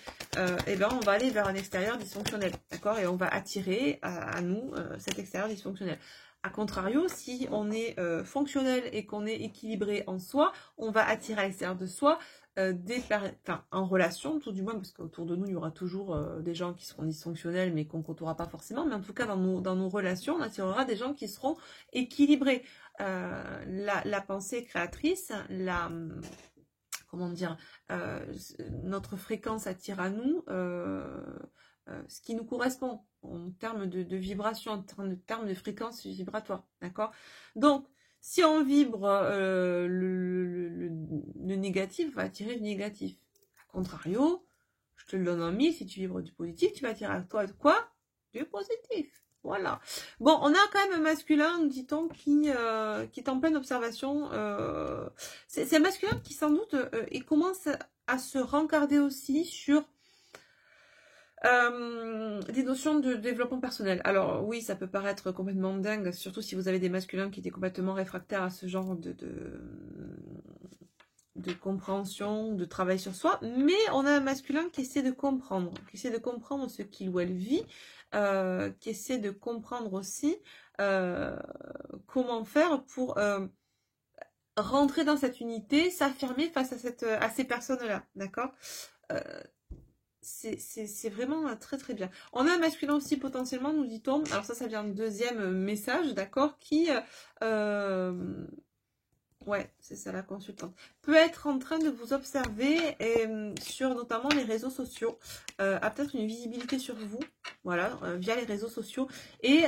et ben on va aller vers un extérieur dysfonctionnel, d'accord? Et on va attirer à nous cet extérieur dysfonctionnel. A contrario, si on est fonctionnel et qu'on est équilibré en soi, on va attirer à l'extérieur de soi en relation, tout du moins, parce qu'autour de nous, il y aura toujours des gens qui seront dysfonctionnels, mais qu'on ne côtoiera pas forcément. Mais en tout cas, dans nos relations, on attirera des gens qui seront équilibrés. La pensée créatrice, comment dire, notre fréquence attire à nous ce qui nous correspond en termes de vibration, en termes de fréquence vibratoire, d'accord? Donc, si on vibre le négatif, on va attirer du négatif. A contrario, je te le donne en mille, si tu vibres du positif, tu vas attirer à toi de quoi? Du positif. Voilà. Bon, on a quand même un masculin, dit-on, qui est en pleine observation. C'est un masculin qui, sans doute, il commence à se rencarder aussi sur des notions de développement personnel. Alors oui, ça peut paraître complètement dingue, surtout si vous avez des masculins qui étaient complètement réfractaires à ce genre de compréhension, de travail sur soi, mais on a un masculin qui essaie de comprendre, ce qu'il ou elle vit, qui essaie de comprendre aussi comment faire pour rentrer dans cette unité, s'affirmer face à ces personnes-là, d'accord? C'est vraiment très très bien. On a un masculin aussi potentiellement, nous dit-on, alors ça vient du deuxième message, d'accord, qui, ouais, c'est ça la consultante, peut être en train de vous observer sur notamment les réseaux sociaux, a peut-être une visibilité sur vous, voilà, via les réseaux sociaux, et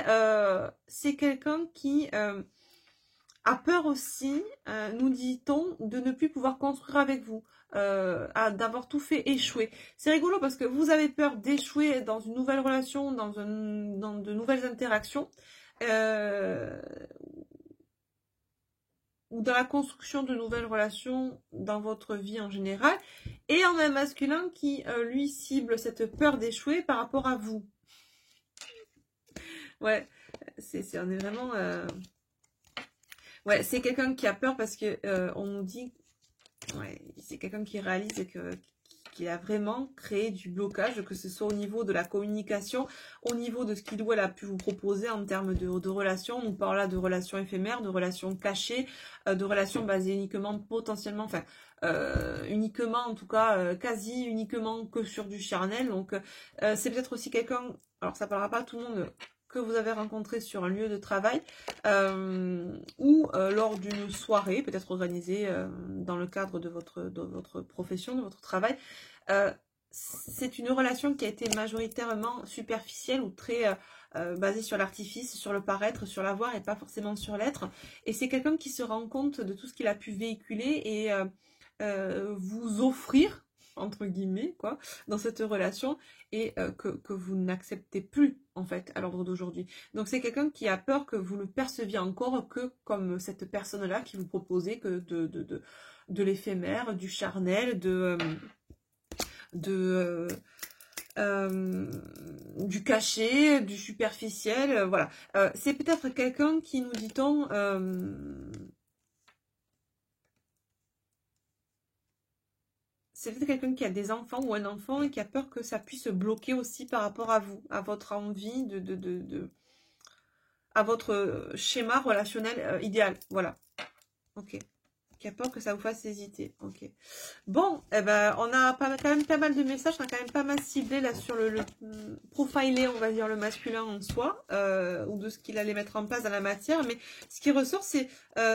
c'est quelqu'un qui a peur aussi, nous dit-on, de ne plus pouvoir construire avec vous, d'avoir tout fait échouer. C'est rigolo parce que vous avez peur d'échouer dans une nouvelle relation, dans de nouvelles interactions, ou dans la construction de nouvelles relations dans votre vie en général. Et on a un masculin qui, lui, cible cette peur d'échouer par rapport à vous. Ouais, on est vraiment... Ouais, c'est quelqu'un qui a peur parce que on nous dit, ouais, c'est quelqu'un qui réalise qu'il a vraiment créé du blocage, que ce soit au niveau de la communication, au niveau de ce qu'il ou elle a pu vous proposer en termes de relations. On parle là de relations éphémères, de relations cachées, de relations basées uniquement potentiellement, enfin uniquement en tout cas quasi uniquement que sur du charnel. Donc c'est peut-être aussi quelqu'un, alors ça parlera pas à tout le monde, que vous avez rencontré sur un lieu de travail ou lors d'une soirée, peut-être organisée dans le cadre de votre profession, de votre travail. C'est une relation qui a été majoritairement superficielle ou très basée sur l'artifice, sur le paraître, sur l'avoir et pas forcément sur l'être. Et c'est quelqu'un qui se rend compte de tout ce qu'il a pu véhiculer et vous offrir, entre guillemets, quoi, dans cette relation, et que vous n'acceptez plus, en fait, à l'ordre d'aujourd'hui. Donc c'est quelqu'un qui a peur que vous le perceviez encore que comme cette personne-là qui vous proposait que de l'éphémère, du charnel, du caché, du superficiel, voilà. C'est peut-être quelqu'un qui, nous dit-on, c'est peut-être quelqu'un qui a des enfants ou un enfant et qui a peur que ça puisse bloquer aussi par rapport à vous, à votre envie à votre schéma relationnel idéal. Voilà. Ok. Qui a peur que ça vous fasse hésiter. Ok. Bon, eh ben, on a quand même pas mal de messages, on a quand même pas mal ciblé là sur le profiler, on va dire, le masculin en soi, ou de ce qu'il allait mettre en place dans la matière. Mais ce qui ressort, c'est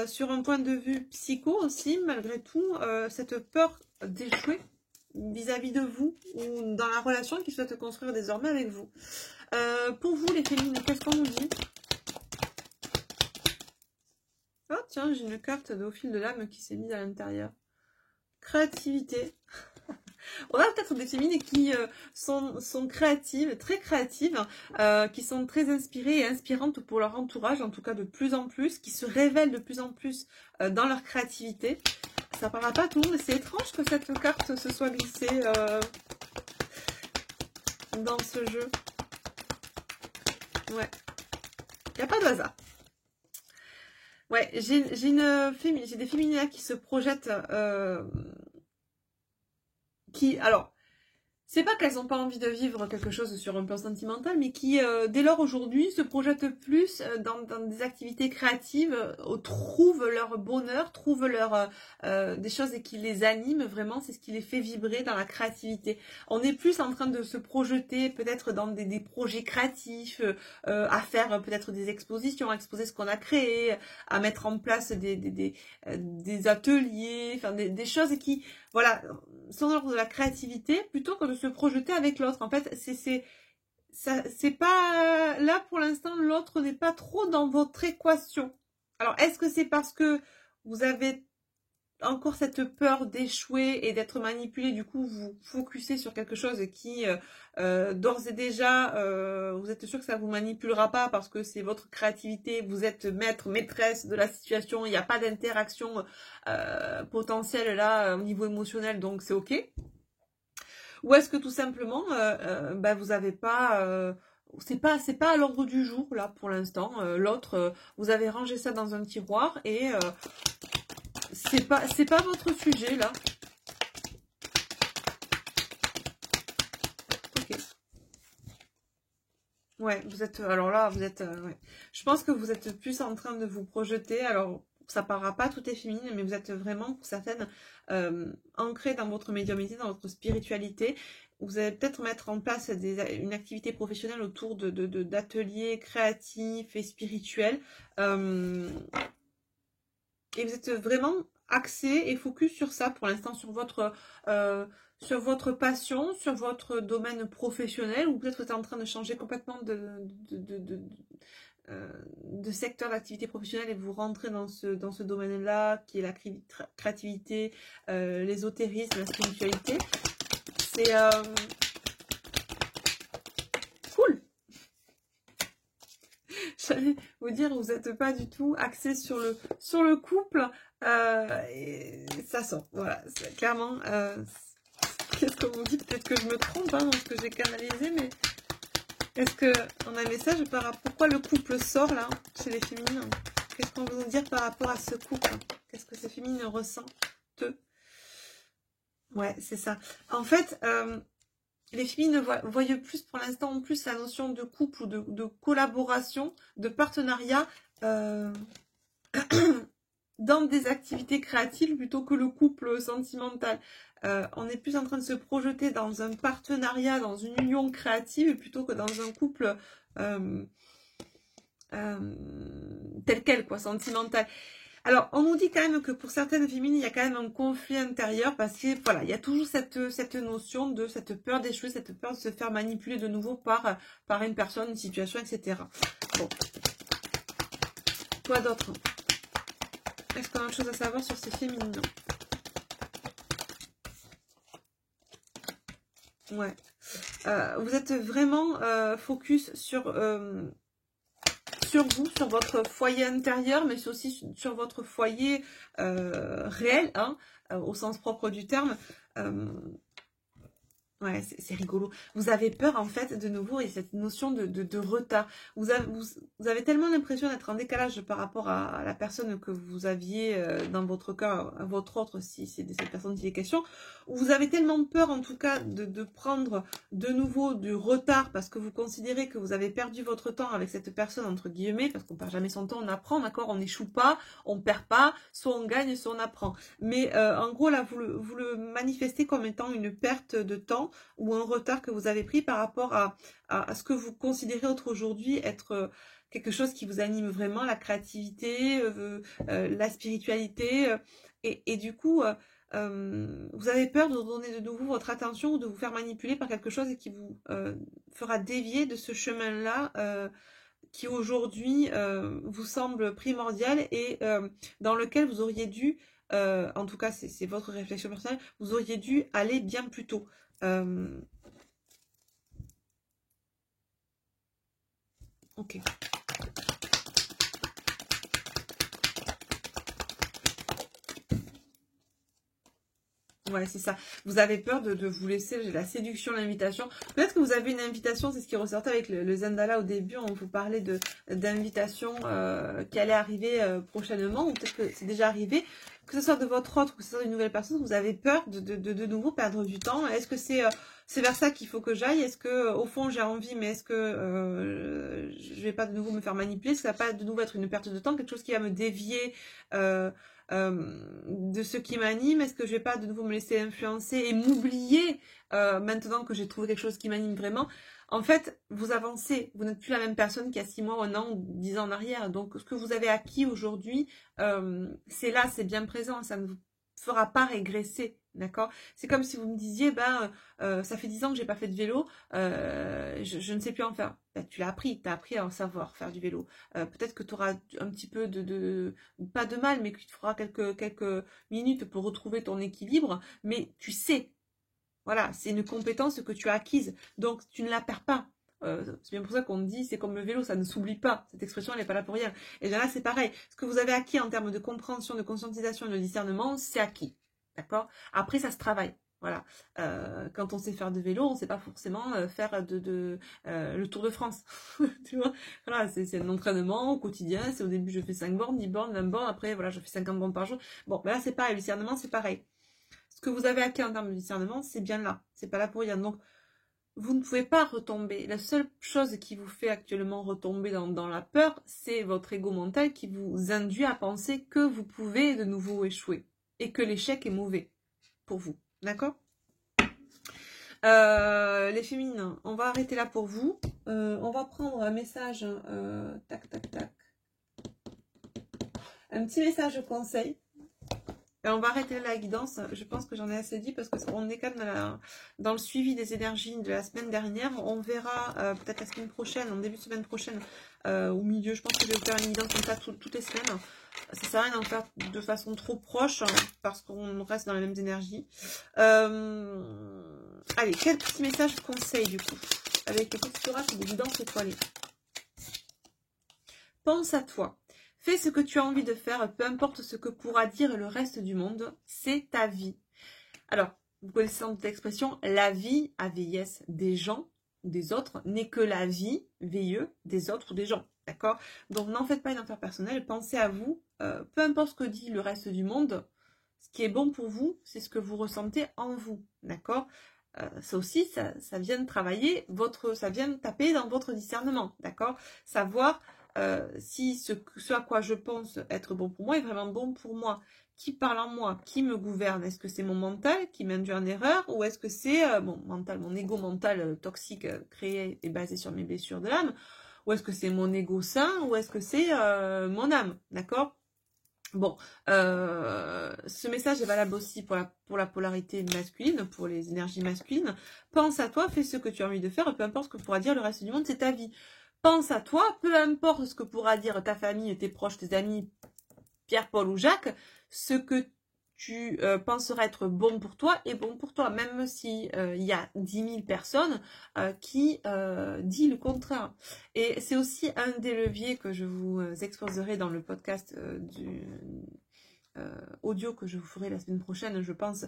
sur un point de vue psycho aussi, malgré tout, cette peur d'échouer vis-à-vis de vous ou dans la relation qu'il souhaite construire désormais avec vous. Pour vous, les féminines, qu'est-ce qu'on nous dit? Oh tiens, j'ai une carte au fil de l'âme qui s'est mise à l'intérieur. Créativité. On a peut-être des féminines qui sont créatives, très créatives, qui sont très inspirées et inspirantes pour leur entourage, en tout cas de plus en plus, qui se révèlent de plus en plus dans leur créativité. Ça ne parlera pas à tout le monde, mais c'est étrange que cette carte se soit glissée dans ce jeu. Ouais, il n'y a pas de hasard. Ouais, j'ai des féminines qui se projettent, alors, c'est pas qu'elles n'ont pas envie de vivre quelque chose sur un plan sentimental, mais qui, dès lors aujourd'hui, se projettent plus dans des activités créatives, trouvent leur bonheur, trouvent des choses qui les animent vraiment, c'est ce qui les fait vibrer dans la créativité. On est plus en train de se projeter peut-être dans des projets créatifs, à faire peut-être des expositions, à exposer ce qu'on a créé, à mettre en place des ateliers, enfin des choses qui, voilà, sont de l'ordre de la créativité plutôt que de se projeter avec l'autre. En fait, c'est pas là pour l'instant, l'autre n'est pas trop dans votre équation. Alors, est-ce que c'est parce que vous avez encore cette peur d'échouer et d'être manipulé, du coup vous focussez sur quelque chose qui d'ores et déjà vous êtes sûr que ça vous manipulera pas parce que c'est votre créativité, vous êtes maître, maîtresse de la situation, il n'y a pas d'interaction potentielle là au niveau émotionnel, donc c'est ok. Ou est-ce que tout simplement vous avez pas c'est pas à l'ordre du jour là pour l'instant, l'autre vous avez rangé ça dans un tiroir et c'est pas votre sujet là. Ok. Ouais, vous êtes. Alors là, vous êtes. Ouais. Je pense que vous êtes plus en train de vous projeter. Alors, ça parlera pas tout est féminin, mais vous êtes vraiment, pour certaines, ancrées dans votre médiumnité, dans votre spiritualité. Vous allez peut-être mettre en place une activité professionnelle autour d'ateliers créatifs et spirituels. Et vous êtes vraiment axé et focus sur ça pour l'instant, sur votre passion, sur votre domaine professionnel, ou peut-être que vous êtes en train de changer complètement de secteur d'activité professionnelle et vous rentrez dans ce domaine-là, qui est la créativité, l'ésotérisme, la spiritualité. C'est cool. J'allais vous dire, vous n'êtes pas du tout axé sur le couple, et ça sent, voilà, clairement, qu'est-ce qu'on vous dit? Peut-être que je me trompe dans ce que j'ai canalisé, mais est-ce qu'on a un message par rapport, pourquoi le couple sort là, chez les féminines? Qu'est-ce qu'on veut nous dire par rapport à ce couple? Qu'est-ce que ces féminines ressentent? Ouais, c'est ça. En fait, les féminines voient plus pour l'instant en plus la notion de couple ou de collaboration, de partenariat dans des activités créatives plutôt que le couple sentimental. On est plus en train de se projeter dans un partenariat, dans une union créative plutôt que dans un couple tel quel, quoi, sentimental. Alors, on nous dit quand même que pour certaines féminines, il y a quand même un conflit intérieur parce que, voilà, il y a toujours cette notion de cette peur d'échouer, cette peur de se faire manipuler de nouveau par une personne, une situation, etc. Bon. Quoi d'autre? Est-ce qu'on a autre chose à savoir sur ces féminines? Ouais. Vous êtes vraiment focus sur vous, sur votre foyer intérieur, mais aussi sur votre foyer réel, hein, au sens propre du terme. Ouais, c'est rigolo. Vous avez peur, en fait, de nouveau, et cette notion de retard. Vous avez tellement l'impression d'être en décalage par rapport à la personne que vous aviez dans votre cœur, à votre autre, si c'est de cette personne qui est question. Vous avez tellement peur, en tout cas, de prendre de nouveau du retard parce que vous considérez que vous avez perdu votre temps avec cette personne, entre guillemets, parce qu'on perd jamais son temps, on apprend, d'accord? On n'échoue pas, on perd pas, soit on gagne, soit on apprend. Mais en gros, là, vous le manifestez comme étant une perte de temps ou un retard que vous avez pris par rapport à ce que vous considérez aujourd'hui être quelque chose qui vous anime vraiment, la créativité, la spiritualité. Et du coup, vous avez peur de donner de nouveau votre attention ou de vous faire manipuler par quelque chose qui vous fera dévier de ce chemin-là qui aujourd'hui vous semble primordial et dans lequel vous auriez dû, en tout cas c'est votre réflexion personnelle, vous auriez dû aller bien plus tôt. Ok. Ouais, c'est ça. Vous avez peur de vous laisser la séduction, l'invitation. Peut-être que vous avez une invitation, c'est ce qui ressortait avec le Zendala au début. On vous parlait d'invitation qui allait arriver prochainement, ou peut-être que c'est déjà arrivé. Que ce soit de votre autre ou que ce soit d'une nouvelle personne, vous avez peur de nouveau perdre du temps. Est-ce que c'est vers ça qu'il faut que j'aille? Est-ce que au fond j'ai envie, mais est-ce que je vais pas de nouveau me faire manipuler? Est-ce que ça va pas de nouveau être une perte de temps, quelque chose qui va me dévier de ce qui m'anime? Est-ce que je vais pas de nouveau me laisser influencer et m'oublier maintenant que j'ai trouvé quelque chose qui m'anime vraiment? En fait, vous avancez, vous n'êtes plus la même personne qu'il y a 6 mois, un an, 10 ans en arrière. Donc, ce que vous avez acquis aujourd'hui, c'est là, c'est bien présent, ça ne vous fera pas régresser, d'accord? C'est comme si vous me disiez, ça fait 10 ans que j'ai pas fait de vélo, je ne sais plus en faire. Ben, tu as appris à en savoir faire du vélo. Peut-être que tu auras un petit peu pas de mal, mais que tu feras quelques minutes pour retrouver ton équilibre, mais tu sais. Voilà, c'est une compétence que tu as acquise, donc tu ne la perds pas. C'est bien pour ça qu'on dit, c'est comme le vélo, ça ne s'oublie pas. Cette expression, elle n'est pas là pour rien. Et bien là, c'est pareil. Ce que vous avez acquis en termes de compréhension, de conscientisation et de discernement, c'est acquis. D'accord? Après, ça se travaille. Voilà. Quand on sait faire de vélo, on ne sait pas forcément faire le Tour de France. Tu vois? Voilà, c'est un entraînement au quotidien. C'est au début, je fais 5 bornes, 10 bornes, 20 bornes. Après, voilà, je fais 50 bornes par jour. Bon, ben là, c'est pareil. Le discernement, c'est pareil. Ce que vous avez acquis en termes de discernement, c'est bien là. C'est pas là pour rien. Donc, vous ne pouvez pas retomber. La seule chose qui vous fait actuellement retomber dans la peur, c'est votre ego mental qui vous induit à penser que vous pouvez de nouveau échouer. Et que l'échec est mauvais pour vous. D'accord? Les féminines, on va arrêter là pour vous. On va prendre un message. Tac, tac, tac. Un petit message conseil. Et on va arrêter la guidance. Je pense que j'en ai assez dit parce qu'on est quand même dans le suivi des énergies de la semaine dernière. On verra peut-être la semaine prochaine, en début de semaine prochaine, au milieu. Je pense que je vais vous faire une guidance comme ça toutes les semaines. Ça sert à rien d'en faire de façon trop proche parce qu'on reste dans les mêmes énergies. Allez, quel petit message conseil du coup avec les petites orages et des guidances étoilées. Pense à toi. Fais ce que tu as envie de faire, peu importe ce que pourra dire le reste du monde, c'est ta vie. Alors, vous connaissez cette expression, la vie, AVIS, des gens ou des autres, n'est que la vie, VIE, des autres ou des gens, d'accord? Donc, n'en faites pas une affaire personnelle, pensez à vous, peu importe ce que dit le reste du monde, ce qui est bon pour vous, c'est ce que vous ressentez en vous, d'accord? Ça aussi, ça vient de travailler, ça vient de taper dans votre discernement, d'accord? Savoir si ce à quoi je pense être bon pour moi est vraiment bon pour moi. Qui parle en moi? Qui me gouverne? Est-ce que c'est mon mental qui m'induit en erreur? Ou est-ce que c'est mon ego mental toxique créé et basé sur mes blessures de l'âme? Ou est-ce que c'est mon ego sain? Ou est-ce que c'est mon âme? D'accord? Bon, ce message est valable aussi pour la polarité masculine, pour les énergies masculines. Pense à toi, fais ce que tu as envie de faire, peu importe ce que pourra dire le reste du monde, c'est ta vie. Pense à toi, peu importe ce que pourra dire ta famille, tes proches, tes amis, Pierre, Paul ou Jacques, ce que tu penseras être bon pour toi est bon pour toi, même si il y a 10 000 personnes qui disent le contraire. Et c'est aussi un des leviers que je vous exposerai dans le podcast audio que je vous ferai la semaine prochaine, je pense,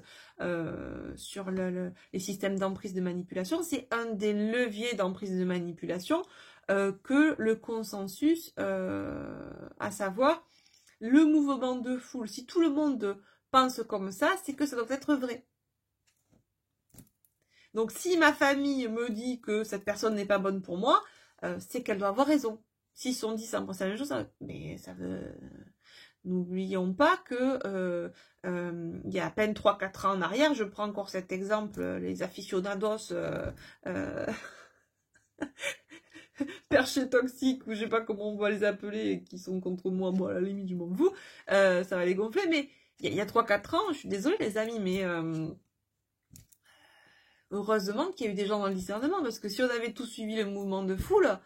sur les systèmes d'emprise de manipulation. C'est un des leviers d'emprise de manipulation que le consensus, à savoir le mouvement de foule. Si tout le monde pense comme ça, c'est que ça doit être vrai. Donc si ma famille me dit que cette personne n'est pas bonne pour moi, c'est qu'elle doit avoir raison. S'ils sont 10 à penser la même chose, mais ça veut... N'oublions pas que il y a à peine 3-4 ans en arrière, je prends encore cet exemple, les aficionados perchés toxiques, ou je sais pas comment on va les appeler, qui sont contre moi, à la limite je m'en fous, ça va les gonfler, mais il y a 3-4 ans, je suis désolée les amis, mais heureusement qu'il y a eu des gens dans le discernement, parce que si on avait tous suivi le mouvement de foule,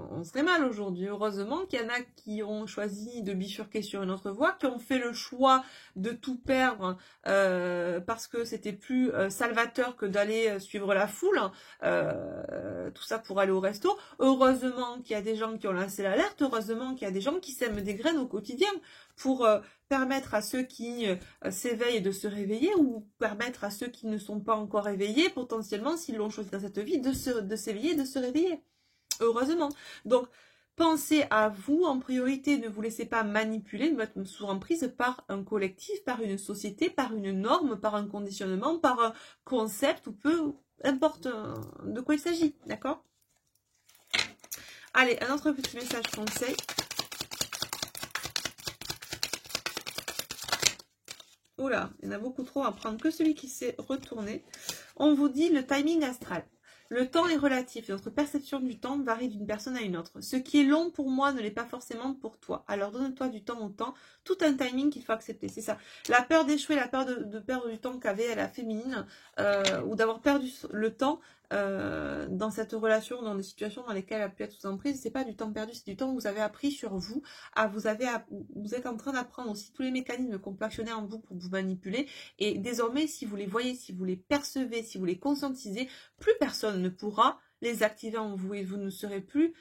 on serait mal aujourd'hui. Heureusement qu'il y en a qui ont choisi de bifurquer sur une autre voie, qui ont fait le choix de tout perdre parce que c'était plus salvateur que d'aller suivre la foule, tout ça pour aller au resto. Heureusement qu'il y a des gens qui ont lancé l'alerte, heureusement qu'il y a des gens qui sèment des graines au quotidien pour permettre à ceux qui s'éveillent de se réveiller, ou permettre à ceux qui ne sont pas encore éveillés, potentiellement, s'ils l'ont choisi dans cette vie, de s'éveiller, de se réveiller. Heureusement. Donc, pensez à vous en priorité, ne vous laissez pas manipuler, ne mettre sous emprise par un collectif, par une société, par une norme, par un conditionnement, par un concept, ou peu importe de quoi il s'agit, d'accord? Allez, un autre petit message conseil. Oula, il y en a beaucoup trop, on va prendre que celui qui s'est retourné. On vous dit le timing astral. Le temps est relatif, notre perception du temps varie d'une personne à une autre. Ce qui est long pour moi ne l'est pas forcément pour toi. Alors donne-toi du temps au temps, tout un timing qu'il faut accepter, c'est ça. La peur d'échouer, la peur de perdre du temps qu'avait la féminine, ou d'avoir perdu le temps dans cette relation, dans des situations dans lesquelles elle a pu être sous emprise, c'est pas du temps perdu, c'est du temps que vous avez appris sur vous, vous êtes en train d'apprendre aussi tous les mécanismes qu'on peut actionner en vous pour vous manipuler, et désormais, si vous les voyez, si vous les percevez, si vous les conscientisez, plus personne ne pourra les activer en vous, et vous ne serez plus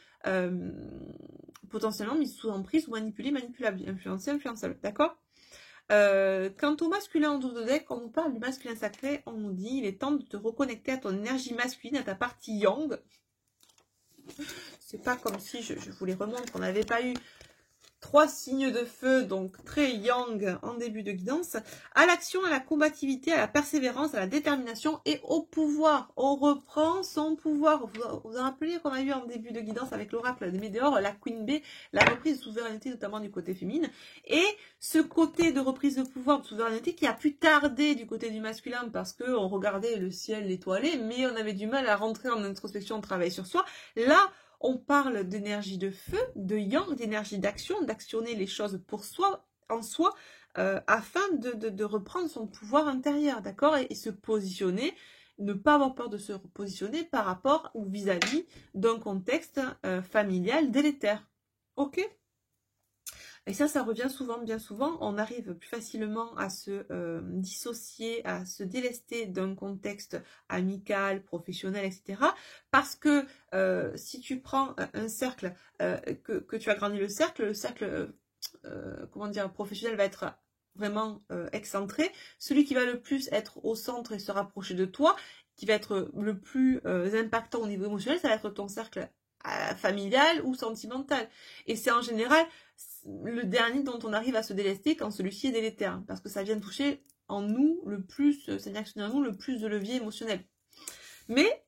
potentiellement mis sous emprise ou manipulé, manipulable, influencé, influençable, d'accord? Quant au masculin en double deck, quand on parle du masculin sacré, on nous dit il est temps de te reconnecter à ton énergie masculine, à ta partie yang. C'est pas comme si, je vous les remontre, on n'avait pas eu 3 signes de feu, donc très yang en début de guidance, à l'action, à la combativité, à la persévérance, à la détermination et au pouvoir. On reprend son pouvoir. Vous vous rappelez qu'on a eu en début de guidance avec l'oracle des Météores, la Queen Bee, la reprise de souveraineté, notamment du côté féminin, et ce côté de reprise de pouvoir, de souveraineté qui a pu tarder du côté du masculin parce qu'on regardait le ciel étoilé, mais on avait du mal à rentrer en introspection, travailler sur soi. Là, on parle d'énergie de feu, de yang, d'énergie d'action, d'actionner les choses pour soi, en soi, afin de reprendre son pouvoir intérieur, d'accord, et se positionner, ne pas avoir peur de se positionner par rapport ou vis-à-vis d'un contexte familial délétère. Ok ? Et ça revient souvent, bien souvent, on arrive plus facilement à se dissocier, à se délester d'un contexte amical, professionnel, etc. Parce que si tu prends un cercle, que tu agrandis le cercle comment dire, professionnel va être vraiment excentré. Celui qui va le plus être au centre et se rapprocher de toi, qui va être le plus impactant au niveau émotionnel, ça va être ton cercle familial ou sentimental. Et c'est en général le dernier dont on arrive à se délester quand celui-ci est délétère, parce que ça vient toucher en nous le plus, ça vient actionner en nous le plus de levier émotionnel. Mais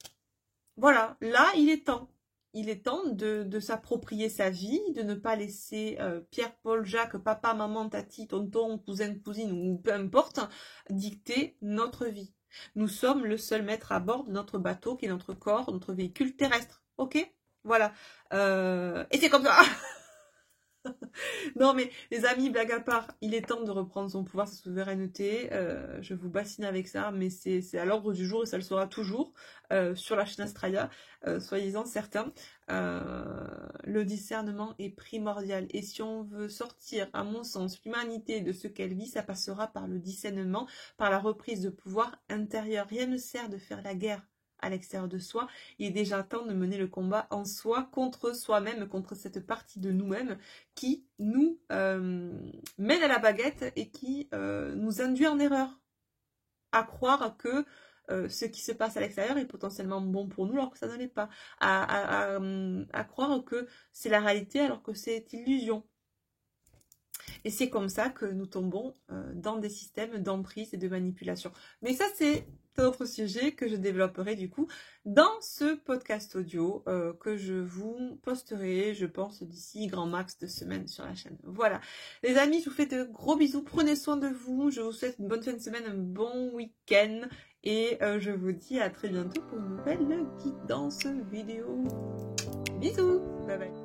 voilà, là il est temps. Il est temps de s'approprier sa vie, de ne pas laisser Pierre, Paul, Jacques, papa, maman, tati, tonton, cousin, cousine ou peu importe dicter notre vie. Nous sommes le seul maître à bord de notre bateau qui est notre corps, notre véhicule terrestre. Ok ? Voilà. Et c'est comme ça. Non mais les amis, blague à part, il est temps de reprendre son pouvoir, sa souveraineté, je vous bassine avec ça, mais c'est à l'ordre du jour et ça le sera toujours sur la chaîne Astraya, soyez-en certains. Le discernement est primordial et si on veut sortir, à mon sens, l'humanité de ce qu'elle vit, ça passera par le discernement, par la reprise de pouvoir intérieur. Rien ne sert de faire la guerre à l'extérieur de soi. Il est déjà temps de mener le combat en soi, contre soi-même, contre cette partie de nous-mêmes qui nous mène à la baguette et qui nous induit en erreur. À croire que ce qui se passe à l'extérieur est potentiellement bon pour nous alors que ça ne l'est pas. À croire que c'est la réalité alors que c'est illusion. Et c'est comme ça que nous tombons dans des systèmes d'emprise et de manipulation. Mais ça, c'est un autre sujet que je développerai du coup dans ce podcast audio que je vous posterai, je pense, d'ici grand max de semaines sur la chaîne. Voilà. Les amis, je vous fais de gros bisous. Prenez soin de vous. Je vous souhaite une bonne fin de semaine, un bon week-end. Et je vous dis à très bientôt pour une nouvelle guidance vidéo. Bisous. Bye bye.